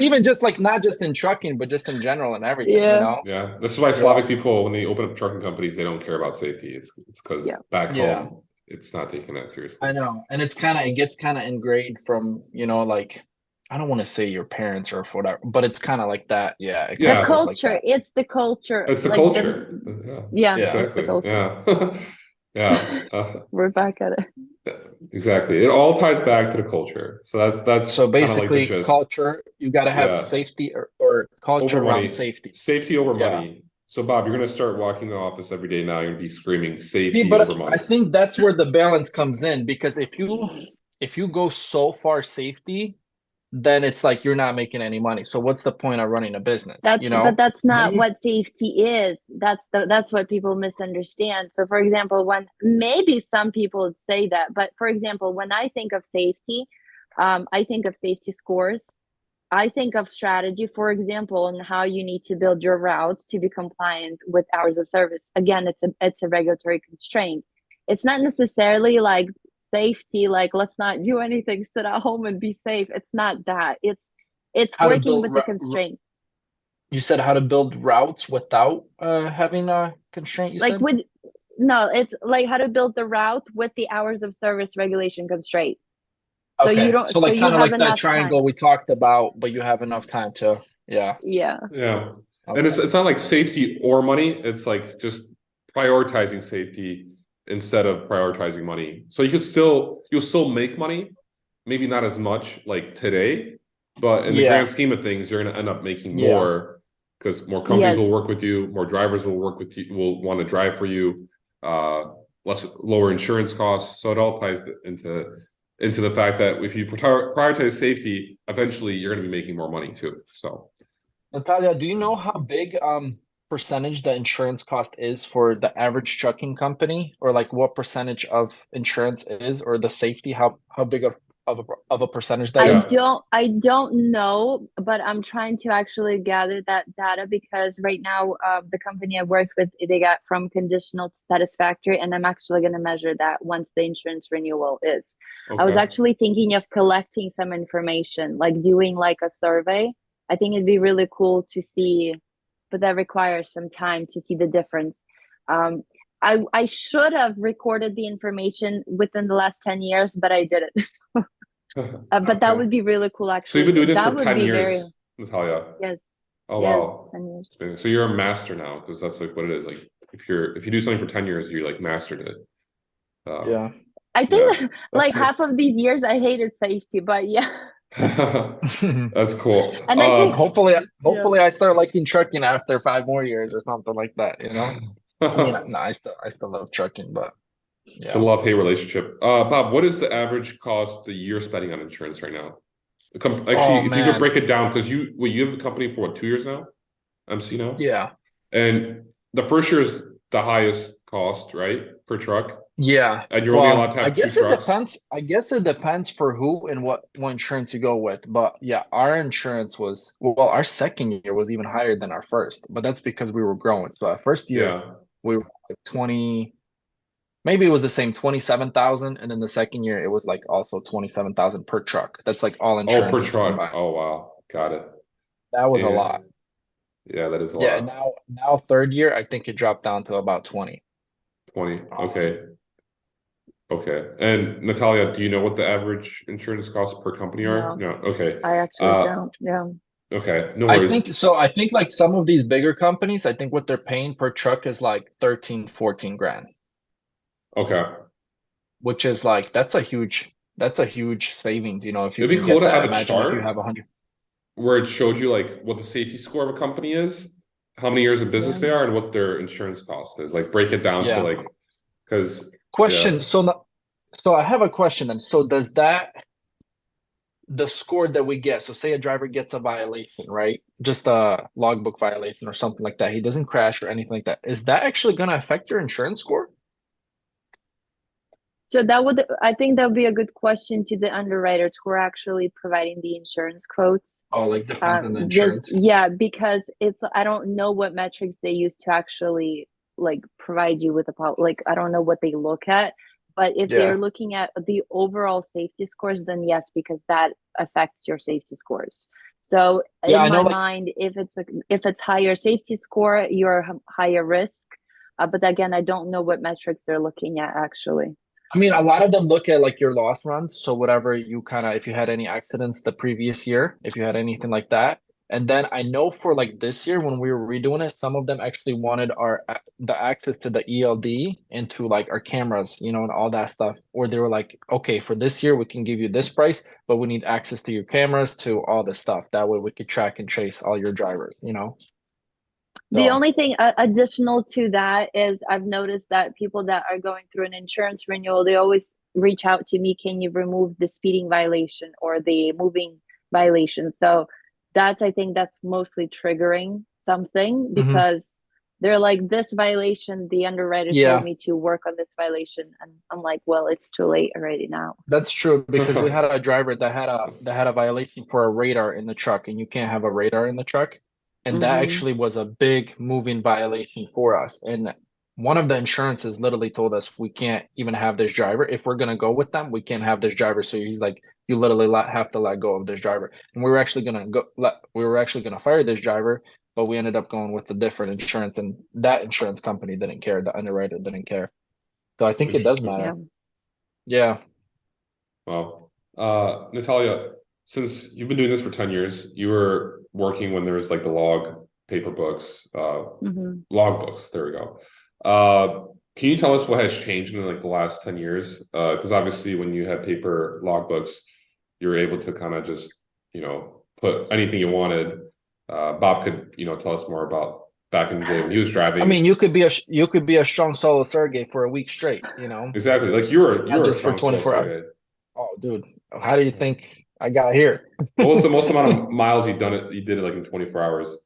B: Even just like not just in trucking, but just in general and everything,
A: Yeah,
C: Yeah. This is why
B: Yeah.
C: Slavic people, when they open up trucking companies, they don't care about safety. It's because
A: Yeah.
C: back
B: Yeah.
C: home, it's not taken that seriously.
B: I know. And it gets kind of ingrained from, like, I don't want to say your parents or whatever, but it's kind of like that. Yeah. It
A: the
B: kind
C: Yeah.
B: of feels like
A: culture,
B: that.
A: it's the culture,
C: It's the
A: like
C: culture. Yeah.
A: yeah,
B: Yeah.
A: it's the
C: Exactly.
A: culture.
C: Yeah. Yeah.
A: We're back at it.
C: Exactly. It all ties back to the culture. So that's
B: So
C: kind of like the
B: basically,
C: gist.
B: culture, you got to have
C: Yeah.
B: safety or culture
C: Over
B: around
C: money.
B: safety.
C: Safety over
B: Yeah.
C: money. So Bob, you're gonna start walking the office every day now. You're gonna be screaming
B: See,
C: safety
B: but
C: over
B: I
C: money.
B: think that's where the balance comes in, because if you go so far safety, then it's like you're not making any money. So what's the point of running a business?
A: But that's
B: Then
A: not what safety is. That's what people misunderstand. So for example, when maybe some people say that, but for example, when I think of safety, I think of safety scores. I think of strategy, for example, and how you need to build your routes to be compliant with hours of service. Again, it's a regulatory constraint. It's not necessarily like safety, like let's not do anything, sit at home and be safe. It's not that. It's
B: how to
A: working
B: build
A: with the constraint.
B: you said how to build routes without having a constraint, you
A: Like
B: said?
A: with no, it's like how to build the route with the hours of service regulation constraint. So you
B: Okay.
A: don't,
B: So
A: so
B: like
A: you
B: kind of
A: have
B: like that
A: enough
B: triangle
A: time.
B: we talked about, but you have enough time to, yeah.
A: Yeah.
C: Yeah. And
B: Okay.
C: it's not like safety or money. It's like just prioritizing safety instead of prioritizing money. So you'll still make money, maybe not as much like today, but in the
B: Yeah.
C: grand scheme of things, you're gonna end up making
B: Yeah.
C: more because more companies
A: Yes.
C: will work with you, more drivers will work with you, will want to drive for you, lower insurance costs. So it all ties into the fact that if you prioritize safety, eventually you're going to be making more money too. So
B: Natalia, do you know how big percentage the insurance cost is for the average trucking company, or like what percentage of insurance is, or the safety, how big of a percentage that is?
A: I don't know, but I'm trying to actually gather that data because right now the company I work with, they got from conditional to satisfactory, and I'm actually going to measure that once the insurance renewal is. I was
C: okay.
A: actually thinking of collecting some information, like doing like a survey. I think it'd be really cool to see, but that requires some time to see the difference. I should have recorded the information within the last 10 years, but I didn't. But that
C: Okay.
A: would be really cool,
C: So you've
A: actually.
C: been doing this for
A: That would
C: 10
A: be very,
C: years. Natalia?
A: Yes.
C: Oh
A: Yes,
C: wow.
A: 10 years.
C: So you're a master now, because that's like what it is. Like if you do something for 10 years, you like mastered it.
B: Yeah.
A: I
C: Yeah,
A: think
C: that's
A: like half of these years I hated safety, but yeah.
C: that's cool.
A: And I think yeah.
B: Hopefully I start liking trucking after 5 more years or something like that, you know? I mean, no, I still love trucking, but
C: It's a
B: yeah.
C: love-hate relationship. Bob, what is the average cost that you're spending on insurance right now?
B: Oh
C: Actually, if you could
B: man.
C: break it down, because you have a company for what, 2 years now? MC now?
B: Yeah.
C: And the first year is the highest cost, right? Per truck.
B: Yeah.
C: And you're only allowed
B: Well,
C: to
B: I
C: have two
B: guess it
C: trucks.
B: depends. I guess it depends for who and what insurance you go with. But yeah, our insurance was, well, our second year was even higher than our first, but that's because we were growing. So our first year
C: Yeah.
B: we were like 20, maybe it was the same 27,000, and then the second year it was like also 27,000 per truck. That's like all
C: Oh, per
B: insurances
C: truck.
B: combined.
C: Oh, wow. Got it.
B: That was a
C: And
B: lot.
C: yeah, that is a
B: Yeah, and
C: lot.
B: now third year I think it dropped down to about 20.
C: 20. Okay. Okay. And Natalia, do you know what the average insurance costs per company are?
A: No,
C: No. Okay.
A: I actually don't. Yeah.
C: Okay. No
B: I
C: worries.
B: think so. I think like some of these bigger companies, I think what they're paying per truck is like 13, 14 grand,
C: Okay.
B: which is like that's a huge savings, if you
C: It'd be
B: can
C: cool
B: get
C: to
B: that.
C: have a
B: Imagine if you
C: chart
B: have 100.
C: where it showed you like what the safety score of a company is, how many years of business
A: Yeah.
C: they are, and what their insurance cost is. Like break it down to
B: Yeah.
C: like, because
B: Question.
C: yeah.
B: So I have a question then. So does the score that we get, so say a driver gets a violation, right? Just a logbook violation or something like that. He doesn't crash or anything like that. Is that actually going to affect your insurance score?
A: So I think that would be a good question to the underwriters who are actually providing the insurance quotes.
B: Oh, like depends on the
A: Just
B: insurance.
A: yeah, because I don't know what metrics they use to actually like provide you with like I don't know what they look at, but if they're
B: Yeah.
A: looking at the overall safety scores, then yes, because that affects your safety scores. So
B: Yeah,
A: in
B: I know
A: my
B: like
A: mind, if it's higher safety score, you're higher risk. But again, I don't know what metrics they're looking at actually.
B: I mean, a lot of them look at like your loss runs. So whatever you if you had any accidents the previous year, if you had anything like that. And then I know for like this year when we were redoing it, some of them actually wanted the access to the ELD and to like our cameras, and all that stuff. Or they were like, okay, for this year we can give you this price, but we need access to your cameras, to all the stuff. That way we could track and trace all your drivers.
A: The
B: So
A: only thing additional to that is I've noticed that people that are going through an insurance renewal, they always reach out to me, can you remove the speeding violation or the moving violation? So I think that's mostly triggering something
B: mhm.
A: because they're like, this violation, the underwriter told
B: Yeah,
A: me to work on this violation. And I'm like, well, it's too late already now.
B: that's true because we had a driver that had a violation for a radar in the truck, and you can't have a radar in the truck. And that
A: Mm-hmm.
B: actually was a big moving violation for us. And one of the insurances literally told us we can't even have this driver. If we're gonna go with them, we can't have this driver. So he's like, you literally have to let go of this driver. And we were actually gonna fire this driver, but we ended up going with a different insurance, and that insurance company didn't care. The underwriter didn't care. So I think it does
C: Interesting.
A: Yeah.
B: matter. Yeah.
C: Wow. Natalia, since you've been doing this for 10 years, you were working when there was like the log paper books,
A: Mm-hmm.
C: log books. There we go. Can you tell us what has changed in like the last 10 years? Because obviously when you had paper log books, you were able to kind of just, put anything you wanted. Bob could, tell us more about back in the day when he was
B: I mean,
C: driving.
B: you could be a strong solo Sergey for a week straight,
C: Exactly. Like you
B: not
C: were a
B: just for
C: strong soul
B: 24 hours.
C: surrogate.
B: Oh, dude, how do you think I got here?
C: What was the most amount of miles you did it like in 24 hours?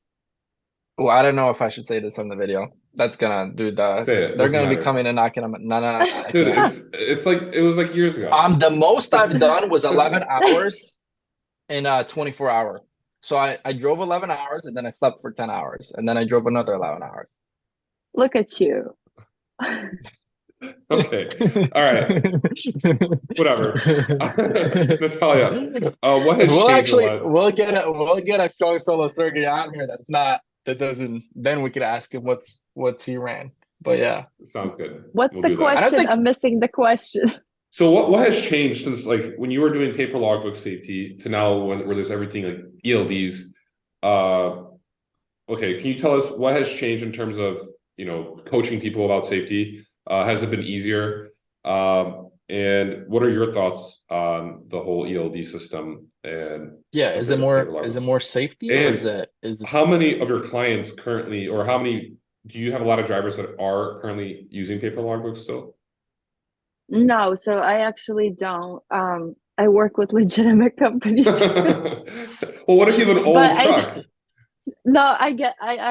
B: Well, I don't know if I should say this on the video. That's gonna, dude.
C: Say it.
B: They're
C: Doesn't
B: gonna be
C: matter.
B: coming and knocking them. No, no, no, I
C: Dude,
B: can't.
C: it's like it was like years ago.
B: The most I've done was 11 hours in 24 hours. So I drove 11 hours and then I slept for 10 hours and then I drove another 11 hours.
A: Look at you.
C: Okay. All right. Whatever. Natalia, what has
B: We'll
C: changed in the
B: actually
C: last?
B: we'll get a strong solo Sergey on here that doesn't, then we could ask him what's he ran. But yeah.
C: Sounds good.
A: What's
C: We'll
A: the
C: do that.
B: I don't
A: question?
B: think
A: I'm missing the question.
C: So what has changed since like when you were doing paper logbook safety to now where there's everything like ELDs? Okay, can you tell us what has changed in terms of, coaching people about safety? Has it been easier? And what are your thoughts on the whole ELD system and
B: Yeah,
C: compared to paper
B: is it
C: logbooks?
B: more safety or
C: And
B: is this
C: how many of your clients currently, or how many do you have a lot of drivers that are currently using paper logbooks still?
A: No, so I actually don't. I work with legitimate companies.
C: Well, what if you have an
A: But
C: old truck?
A: no, I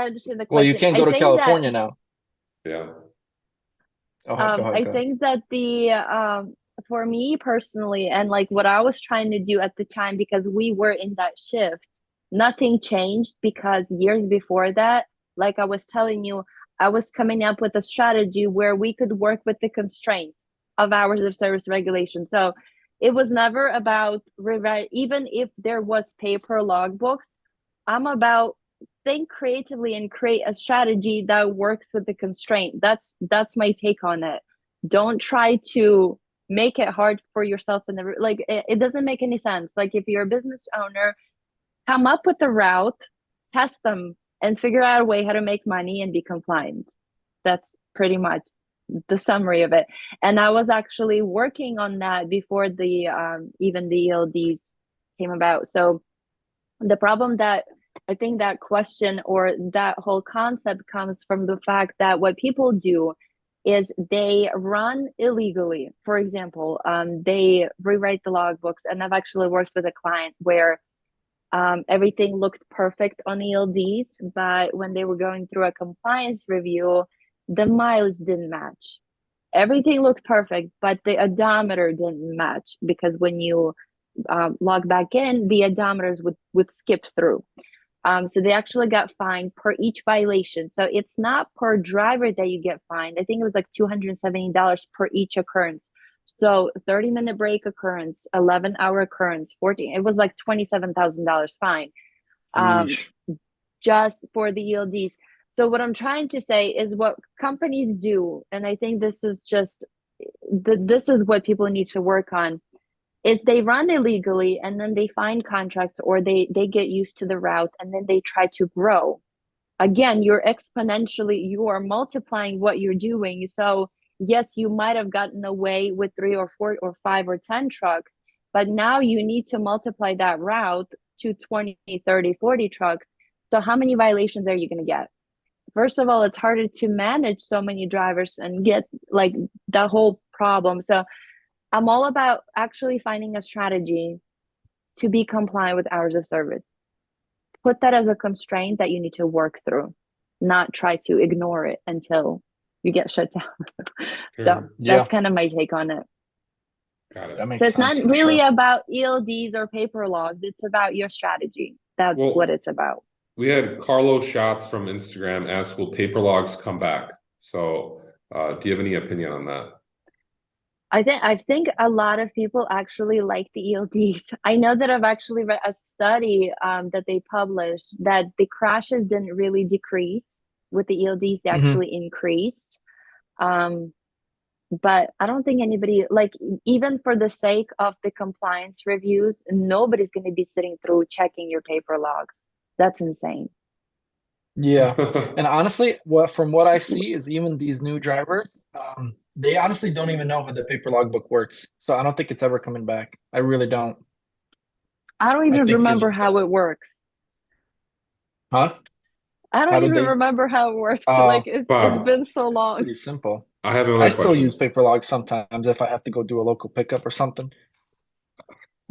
A: understand the
B: well, you
A: question.
B: can't
A: I
B: go to
A: think that
B: California now.
C: Yeah.
B: Go ahead,
A: I
B: go ahead.
A: think that the for me personally, and like what I was trying to do at the time, because we were in that shift, nothing changed because years before that, like I was telling you, I was coming up with a strategy where we could work with the constraints of hours of service regulation. So it was never about rewrite, even if there was paper logbooks, I'm about think creatively and create a strategy that works with the constraint. That's my take on it. Don't try to make it hard for yourself in the like it doesn't make any sense. Like if you're a business owner, come up with a route, test them, and figure out a way how to make money and be compliant. That's pretty much the summary of it. And I was actually working on that before the even the ELDs came about. So the problem that I think that question or that whole concept comes from the fact that what people do is they run illegally. For example, they rewrite the logbooks, and I've actually worked with a client where everything looked perfect on ELDs, but when they were going through a compliance review, the miles didn't match. Everything looked perfect, but the odometer didn't match because when you log back in, the odometers would skip through. So they actually got fined per each violation. So it's not per driver that you get fined. I think it was like $270 per each occurrence. So 30-minute break occurrence, 11-hour occurrence, 14. It was like $27,000 fine, um,
B: Yeesh.
A: just for the ELDs. So what I'm trying to say is what companies do, and I think this is just this is what people need to work on is they run illegally and then they find contracts or they get used to the route and then they try to grow. Again, you are multiplying what you're doing. So yes, you might have gotten away with 3 or 4 or 5 or 10 trucks, but now you need to multiply that route to 20, 30, 40 trucks. So how many violations are you going to get? First of all, it's harder to manage so many drivers and get like the whole problem. So I'm all about actually finding a strategy to be compliant with hours of service. Put that as a constraint that you need to work through, not try to ignore it until you get shut down. So
C: Sure.
A: that's
B: Yeah,
A: kind of my take on it.
C: Got
B: that
C: it.
A: So
B: makes
A: it's not
B: sense for
A: really
B: sure.
A: about ELDs or paper logs. It's about your strategy. That's what
C: Well,
A: it's about.
C: we had Carlos Shots from Instagram ask, will paper logs come back? So, do you have any opinion on that?
A: I think a lot of people actually like the ELDs. I know that I've actually read a study that they published that the crashes didn't really decrease with the ELDs; they
B: Hmm.
A: actually increased. Um, but I don't think anybody like even for the sake of the compliance reviews, nobody's going to be sitting through checking your paper logs. That's insane.
B: Yeah, and honestly, from what I see is even these new drivers, they honestly don't even know how the paper logbook works. So I don't think it's ever coming back. I really don't.
A: I don't
B: I
A: even
B: think it's
A: remember how it works.
B: huh?
A: I don't
B: How do
A: even
B: they?
A: remember how it works.
B: Uh,
A: Like it's
C: Bob,
A: been so long.
B: pretty simple.
C: I have
B: I
C: another
B: still use
C: question.
B: paper logs sometimes if I have to go do a local pickup or something.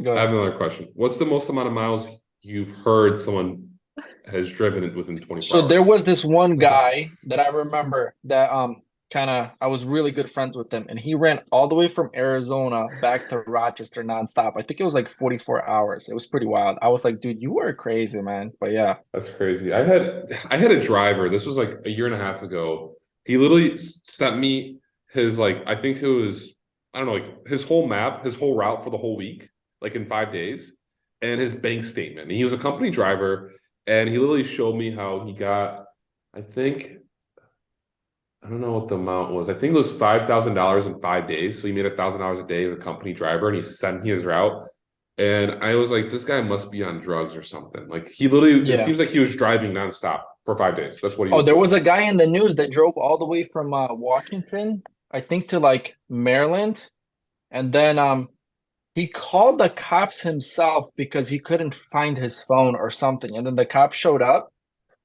B: Go
C: I have
B: ahead.
C: another question. What's the most amount of miles you've heard someone has driven it within 24
B: So there
C: hours?
B: was this one guy that I remember that kind of I was really good friends with him, and he ran all the way from Arizona back to Rochester nonstop. I think it was like 44 hours. It was pretty wild. I was like, dude, you were crazy, man. But yeah.
C: That's crazy. I had a driver. This was like a year and a half ago. He literally sent me his like I think it was I don't know like his whole map, his whole route for the whole week, like in 5 days, and his bank statement. And he was a company driver, and he literally showed me how he got. I think I don't know what the amount was. I think it was $5,000 in 5 days. So he made $1,000 a day as a company driver, and he sent me his route. And I was like, this guy must be on drugs or something. Like he literally, it
B: Yeah.
C: seems like he was driving nonstop for 5 days. That's what he
B: Oh,
C: was
B: there
C: doing.
B: was a guy in the news that drove all the way from Washington, I think, to like Maryland, and then he called the cops himself because he couldn't find his phone or something, and then the cops showed up.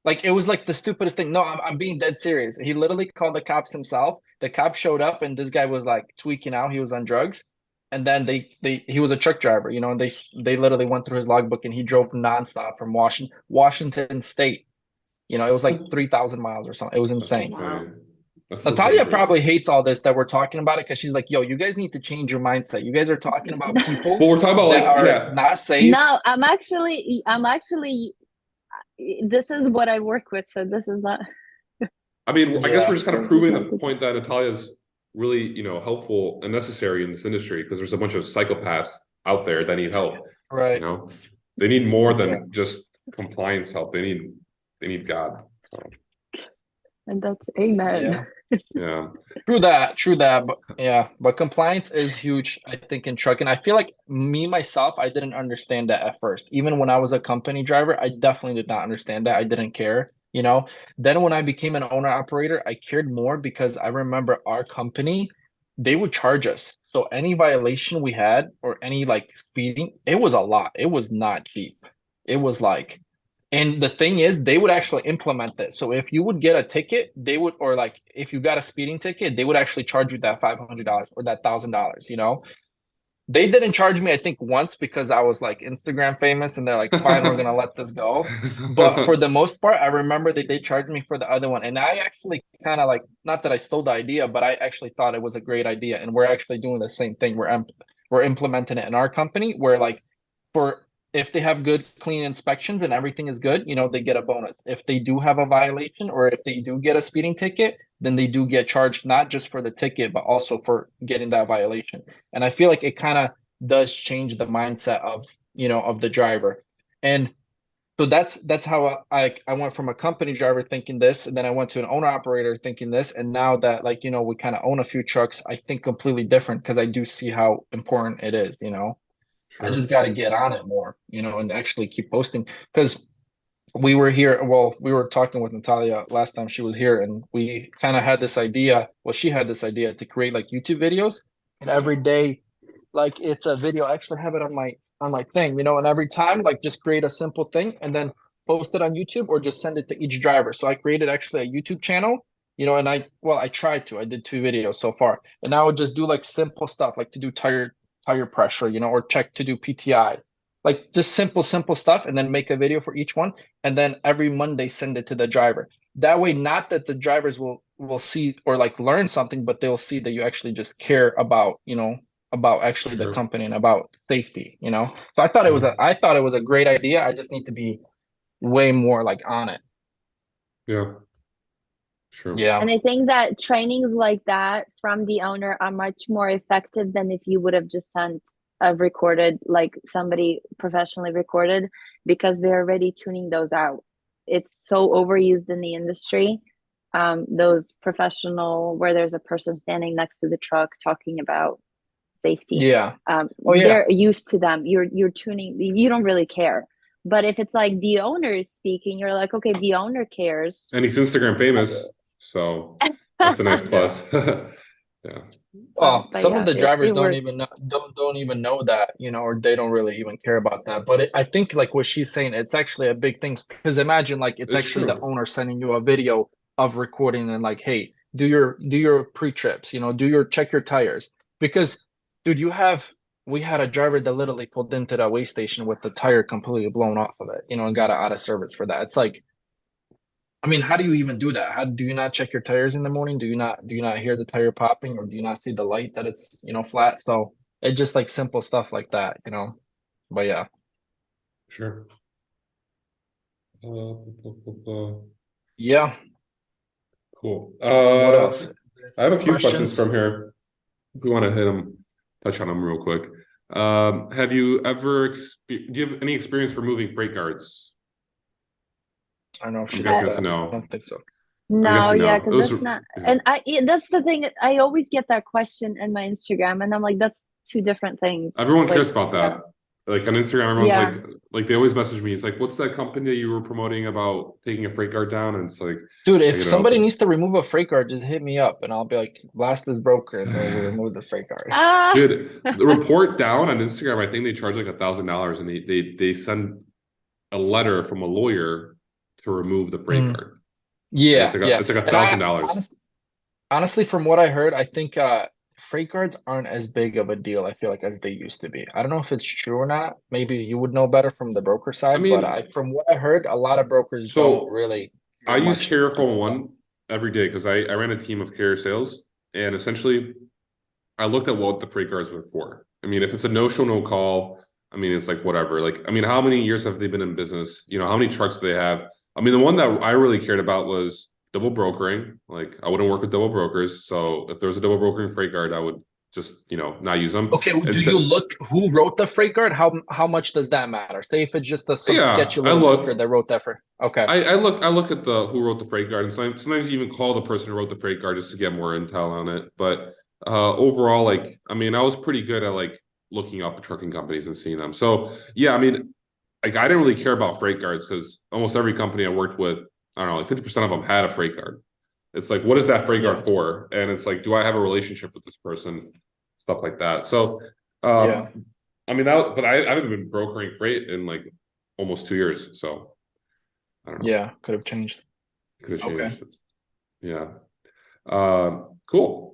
B: Like it was like the stupidest thing. No, I'm being dead serious. He literally called the cops himself. The cops showed up, and this guy was like tweaking out. He was on drugs, and then he was a truck driver, you know, and they literally went through his logbook, and he drove nonstop from Washington State. You know, it was like 3,000 miles or something. It was
C: That's
B: insane.
A: Wow.
C: insane. That's so
B: Natalia probably
C: dangerous.
B: hates all this that we're talking about it because she's like, yo, you guys need to change your mindset. You guys are talking about people
C: Well, we're talking about
B: that
C: like,
B: are
C: yeah.
B: not safe.
A: No, I'm actually this is what I work with, so this is not
C: I mean, I guess we're
B: Yeah.
C: just kind of
A: this is
C: proving
A: not
C: the
A: the
C: point that Natalia's really, helpful and necessary in this industry because there's a bunch of psychopaths out there that need help.
B: Right.
C: They need more
B: Yeah.
C: than just compliance help. They need God.
A: and that's amen.
B: Yeah.
C: Yeah.
B: True that. But yeah, but compliance is huge, I think, in trucking. I feel like me myself, I didn't understand that at first. Even when I was a company driver, I definitely did not understand that. I didn't care, you know. Then when I became an owner operator, I cared more because I remember our company, they would charge us. So any violation we had or any like speeding, it was a lot. It was not cheap. It was like and the thing is, they would actually implement this. So if you would get a ticket, they would, or like if you got a speeding ticket, they would actually charge you that $500 or that $1,000. You know, they didn't charge me, I think, once because I was like Instagram famous, and they're like, "Fine, we're gonna let this go." But for the most part, I remember that they charged me for the other one, and I actually kind of like, not that I stole the idea, but I actually thought it was a great idea, and we're actually doing the same thing. We're implementing it in our company, where like for if they have good clean inspections and everything is good, you know, they get a bonus. If they do have a violation or if they do get a speeding ticket, then they do get charged not just for the ticket, but also for getting that violation. And I feel like it kind of does change the mindset of, you know, of the driver. And so that's how I went from a company driver thinking this, and then I went to an owner operator thinking this, and now that, like, you know, we kind of own a few trucks, I think completely different because I do see how important it is, you know. I just
C: Sure.
B: got to get on it more, you know, and actually keep posting because we were here. Well, we were talking with Natalia last time she was here, and we kind of had this idea. Well, she had this idea to create like YouTube videos, and every day, like it's a video. I actually have it on my thing, you know, and every time, like just create a simple thing and then post it on YouTube or just send it to each driver. So I created actually a YouTube channel, you know, and I tried to. I did 2 videos so far, and I would just do like simple stuff, like to do tire pressure, you know, or check to do PTIs, like just simple stuff, and then make a video for each one, and then every Monday send it to the driver. That way, not that the drivers will see or like learn something, but they'll see that you actually just care about, you know, about actually the
C: Sure.
B: company and about safety, you know. So I thought it was a great idea. I just need to be way more like on it.
C: Yeah. Sure.
B: Yeah.
A: And I think that trainings like that from the owner are much more effective than if you would have just sent a recorded, like somebody professionally recorded, because they're already tuning those out. It's so overused in the industry. Those professional where there's a person standing next to the truck talking about safety.
B: Yeah. Oh yeah.
A: They're used to them. You're tuning, you don't really care. But if it's like the owner is speaking, you're like, okay, the owner cares.
C: And he's Instagram famous, so that's a nice plus. Yeah.
B: Well,
A: But
B: some of
A: yeah,
B: the drivers
A: it
B: don't
A: worked.
B: even know, don't even know that, you know, or they don't really even care about that. But I think like what she's saying, it's actually a big thing because imagine like it's
C: It's
B: actually the
C: true.
B: owner sending you a video of recording and like, hey, do your pre-trips, you know, check your tires because, dude, we had a driver that literally pulled into the weigh station with the tire completely blown off of it, you know, and got it out of service for that. It's like, I mean, how do you even do that? How do you not check your tires in the morning? Do you not hear the tire popping, or do you not see the light that it's, you know, flat? So it's just like simple stuff like that, you know. But yeah.
C: Sure. Uh,
B: Yeah.
C: cool.
B: What else?
C: I have a few questions
B: Questions?
C: from here. If we want to touch on them real quick. Have you ever do you have any experience removing freight guards?
B: I don't know if
C: I'm
B: she
C: guessing
B: does
C: that's a
B: that. I
C: no.
B: don't think so.
C: I'm
A: No,
C: guessing
A: yeah,
C: no. It
A: because
C: was
A: that's not,
C: yeah.
A: and that's the thing. I always get that question in my Instagram, and I'm like, that's two different things.
C: Everyone
A: Like,
C: cares about
A: yeah,
C: that. Like on Instagram, everyone's
A: Yeah.
C: like they always message me. It's like, what's that company that you were promoting about taking a freight guard down? And it's like,
B: Dude,
C: I
B: if
C: get it
B: somebody
C: open.
B: needs to remove a freight guard, just hit me up and I'll be like, blast this broker and they'll remove the freight guard.
C: Dude, the report down on Instagram, I think they charge like $1,000 and they send a letter from a lawyer to remove the freight guard. And
B: Yeah,
C: it's like
B: And I
C: $1,000.
B: honestly, from what I heard, I think freight guards aren't as big of a deal, I feel like, as they used to be. I don't know if it's true or not. Maybe you would know better from the broker
C: I
B: side, but
C: mean,
B: from what I heard, a lot of brokers don't
C: so
B: really
C: I
B: care
C: use
B: much
C: Carrier
B: about
C: Phone
B: them.
C: One every day because I ran a team of carrier sales, and essentially I looked at what the freight guards were for. I mean, if it's a no show, no call, I mean, it's like whatever. Like, I mean, how many years have they been in business? You know, how many trucks do they have? I mean, the one that I really cared about was double brokering. Like, I wouldn't work with double brokers. So if there was a double brokering freight guard, I would just, not use them.
B: Okay, do you look who wrote the freight guard? How much does that matter? Say if it's just some
C: Yeah,
B: sketchy
C: I
B: little broker
C: look.
B: that wrote that for. Okay.
C: I look at the who wrote the freight guard, and sometimes you even call the person who wrote the freight guard just to get more intel on it. But overall, like, I mean, I was pretty good at like looking up trucking companies and seeing them. So yeah, I mean, like I didn't really care about freight guards because almost every company I worked with, I don't know, like 50% of them had a freight guard. It's like, what is that freight guard for? And it's like, do I have a relationship with this person? Stuff like that. So
B: Yeah.
C: I mean but I haven't been brokering freight in like almost 2 years. So I don't know.
B: Yeah, could have changed.
C: Could have
B: Okay.
C: changed. Yeah. Cool.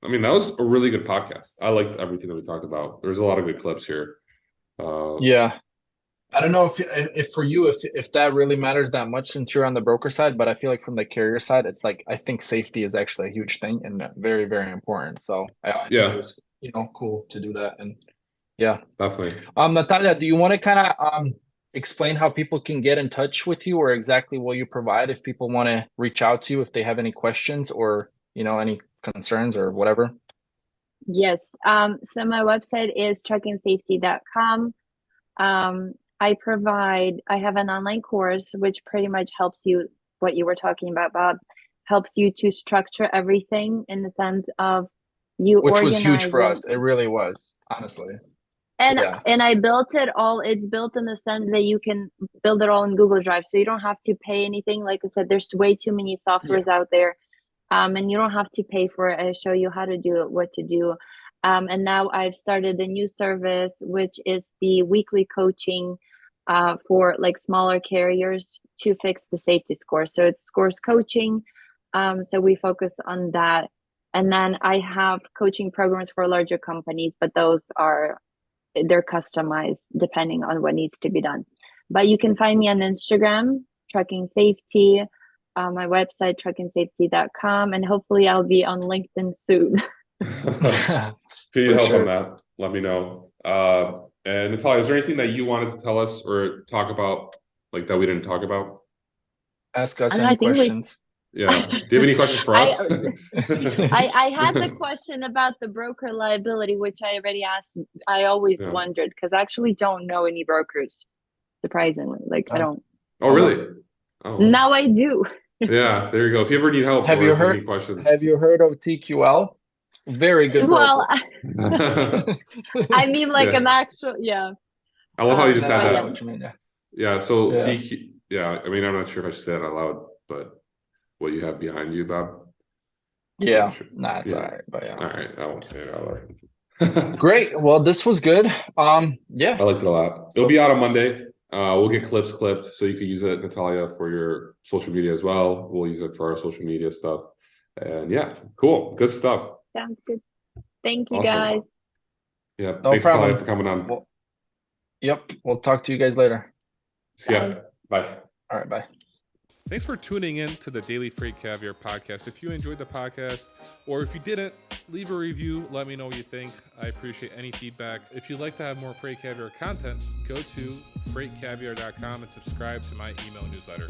C: I mean, that was a really good podcast. I liked everything that we talked about. There's a lot of good clips here.
B: Yeah. I don't know if for you if that really matters that much since you're on the broker side, but I feel like from the carrier side, it's like I think safety is actually a huge thing and very, very important. So I think
C: Yeah,
B: it was, cool to do that. And yeah.
C: definitely.
B: Natalia, do you want to kind of explain how people can get in touch with you or exactly what you provide if people want to reach out to you if they have any questions or any concerns or whatever?
A: Yes. So my website is truckingsafety.com. I have an online course which pretty much helps you, what you were talking about, Bob, helps you to structure everything in the sense of you
B: Which was huge for
A: organizing.
B: us. It really was, honestly.
A: And
B: Yeah.
A: I built it all. It's built in the sense that you can build it all in Google Drive. So you don't have to pay anything. Like I said, there's way too many softwares out there. And you don't have to pay for it. I show you how to do it, what to do. And now I've started a new service, which is the weekly coaching for like smaller carriers to fix the safety score. So it's scores coaching. So we focus on that. And then I have coaching programs for larger companies, but they're customized depending on what needs to be done. But you can find me on Instagram, Trucking Safety, my website, truckingsafety.com, and hopefully I'll be on LinkedIn soon.
C: If you need help on that, let me know. And Natallia, is there anything that you wanted to tell us or talk about, like that we didn't talk about?
B: Ask us
A: And I
B: any
A: think
B: questions.
C: Yeah. Do you have any questions for us?
A: I had the question about the broker liability, which I already asked. I always wondered because I actually don't know any brokers, surprisingly. Like I don't.
C: Oh, really? Oh.
A: Now I do.
C: Yeah, there you go. If you ever need help
B: Have
C: or
B: you
C: if you have
B: heard
C: any questions.
B: Have you heard of TQL? Very good broker.
A: Well, I mean like an actual, yeah.
C: I love how you just
B: No,
C: had
B: I know
C: that.
B: what you mean, yeah.
C: Yeah, so
B: Yeah.
C: TQ, yeah, I mean, I'm not sure if I should say that out loud, but what you have behind you, Bob?
B: Yeah,
C: Sure.
B: nah, it's all right, but yeah.
C: All right, I won't say it out loud.
B: Great. Well, this was good. Yeah.
C: I liked it a lot. It'll be out on Monday. We'll get clips clipped so you can use it, Natallia, for your social media as well. We'll use it for our social media stuff. And yeah, cool. Good stuff.
A: Sounds good. Thank you,
C: Awesome.
A: guys.
C: Yeah,
B: No
C: thanks,
B: problem.
C: Natallia, for coming on.
B: Well, yep. We'll talk to you guys later.
C: See ya. Bye.
B: All right, bye.
D: Thanks for tuning in to the Daily Freight Caviar podcast. If you enjoyed the podcast, or if you didn't, leave a review. Let me know what you think. I appreciate any feedback. If you'd like to have more Freight Caviar content, go to freightcaviar.com and subscribe to my email newsletter.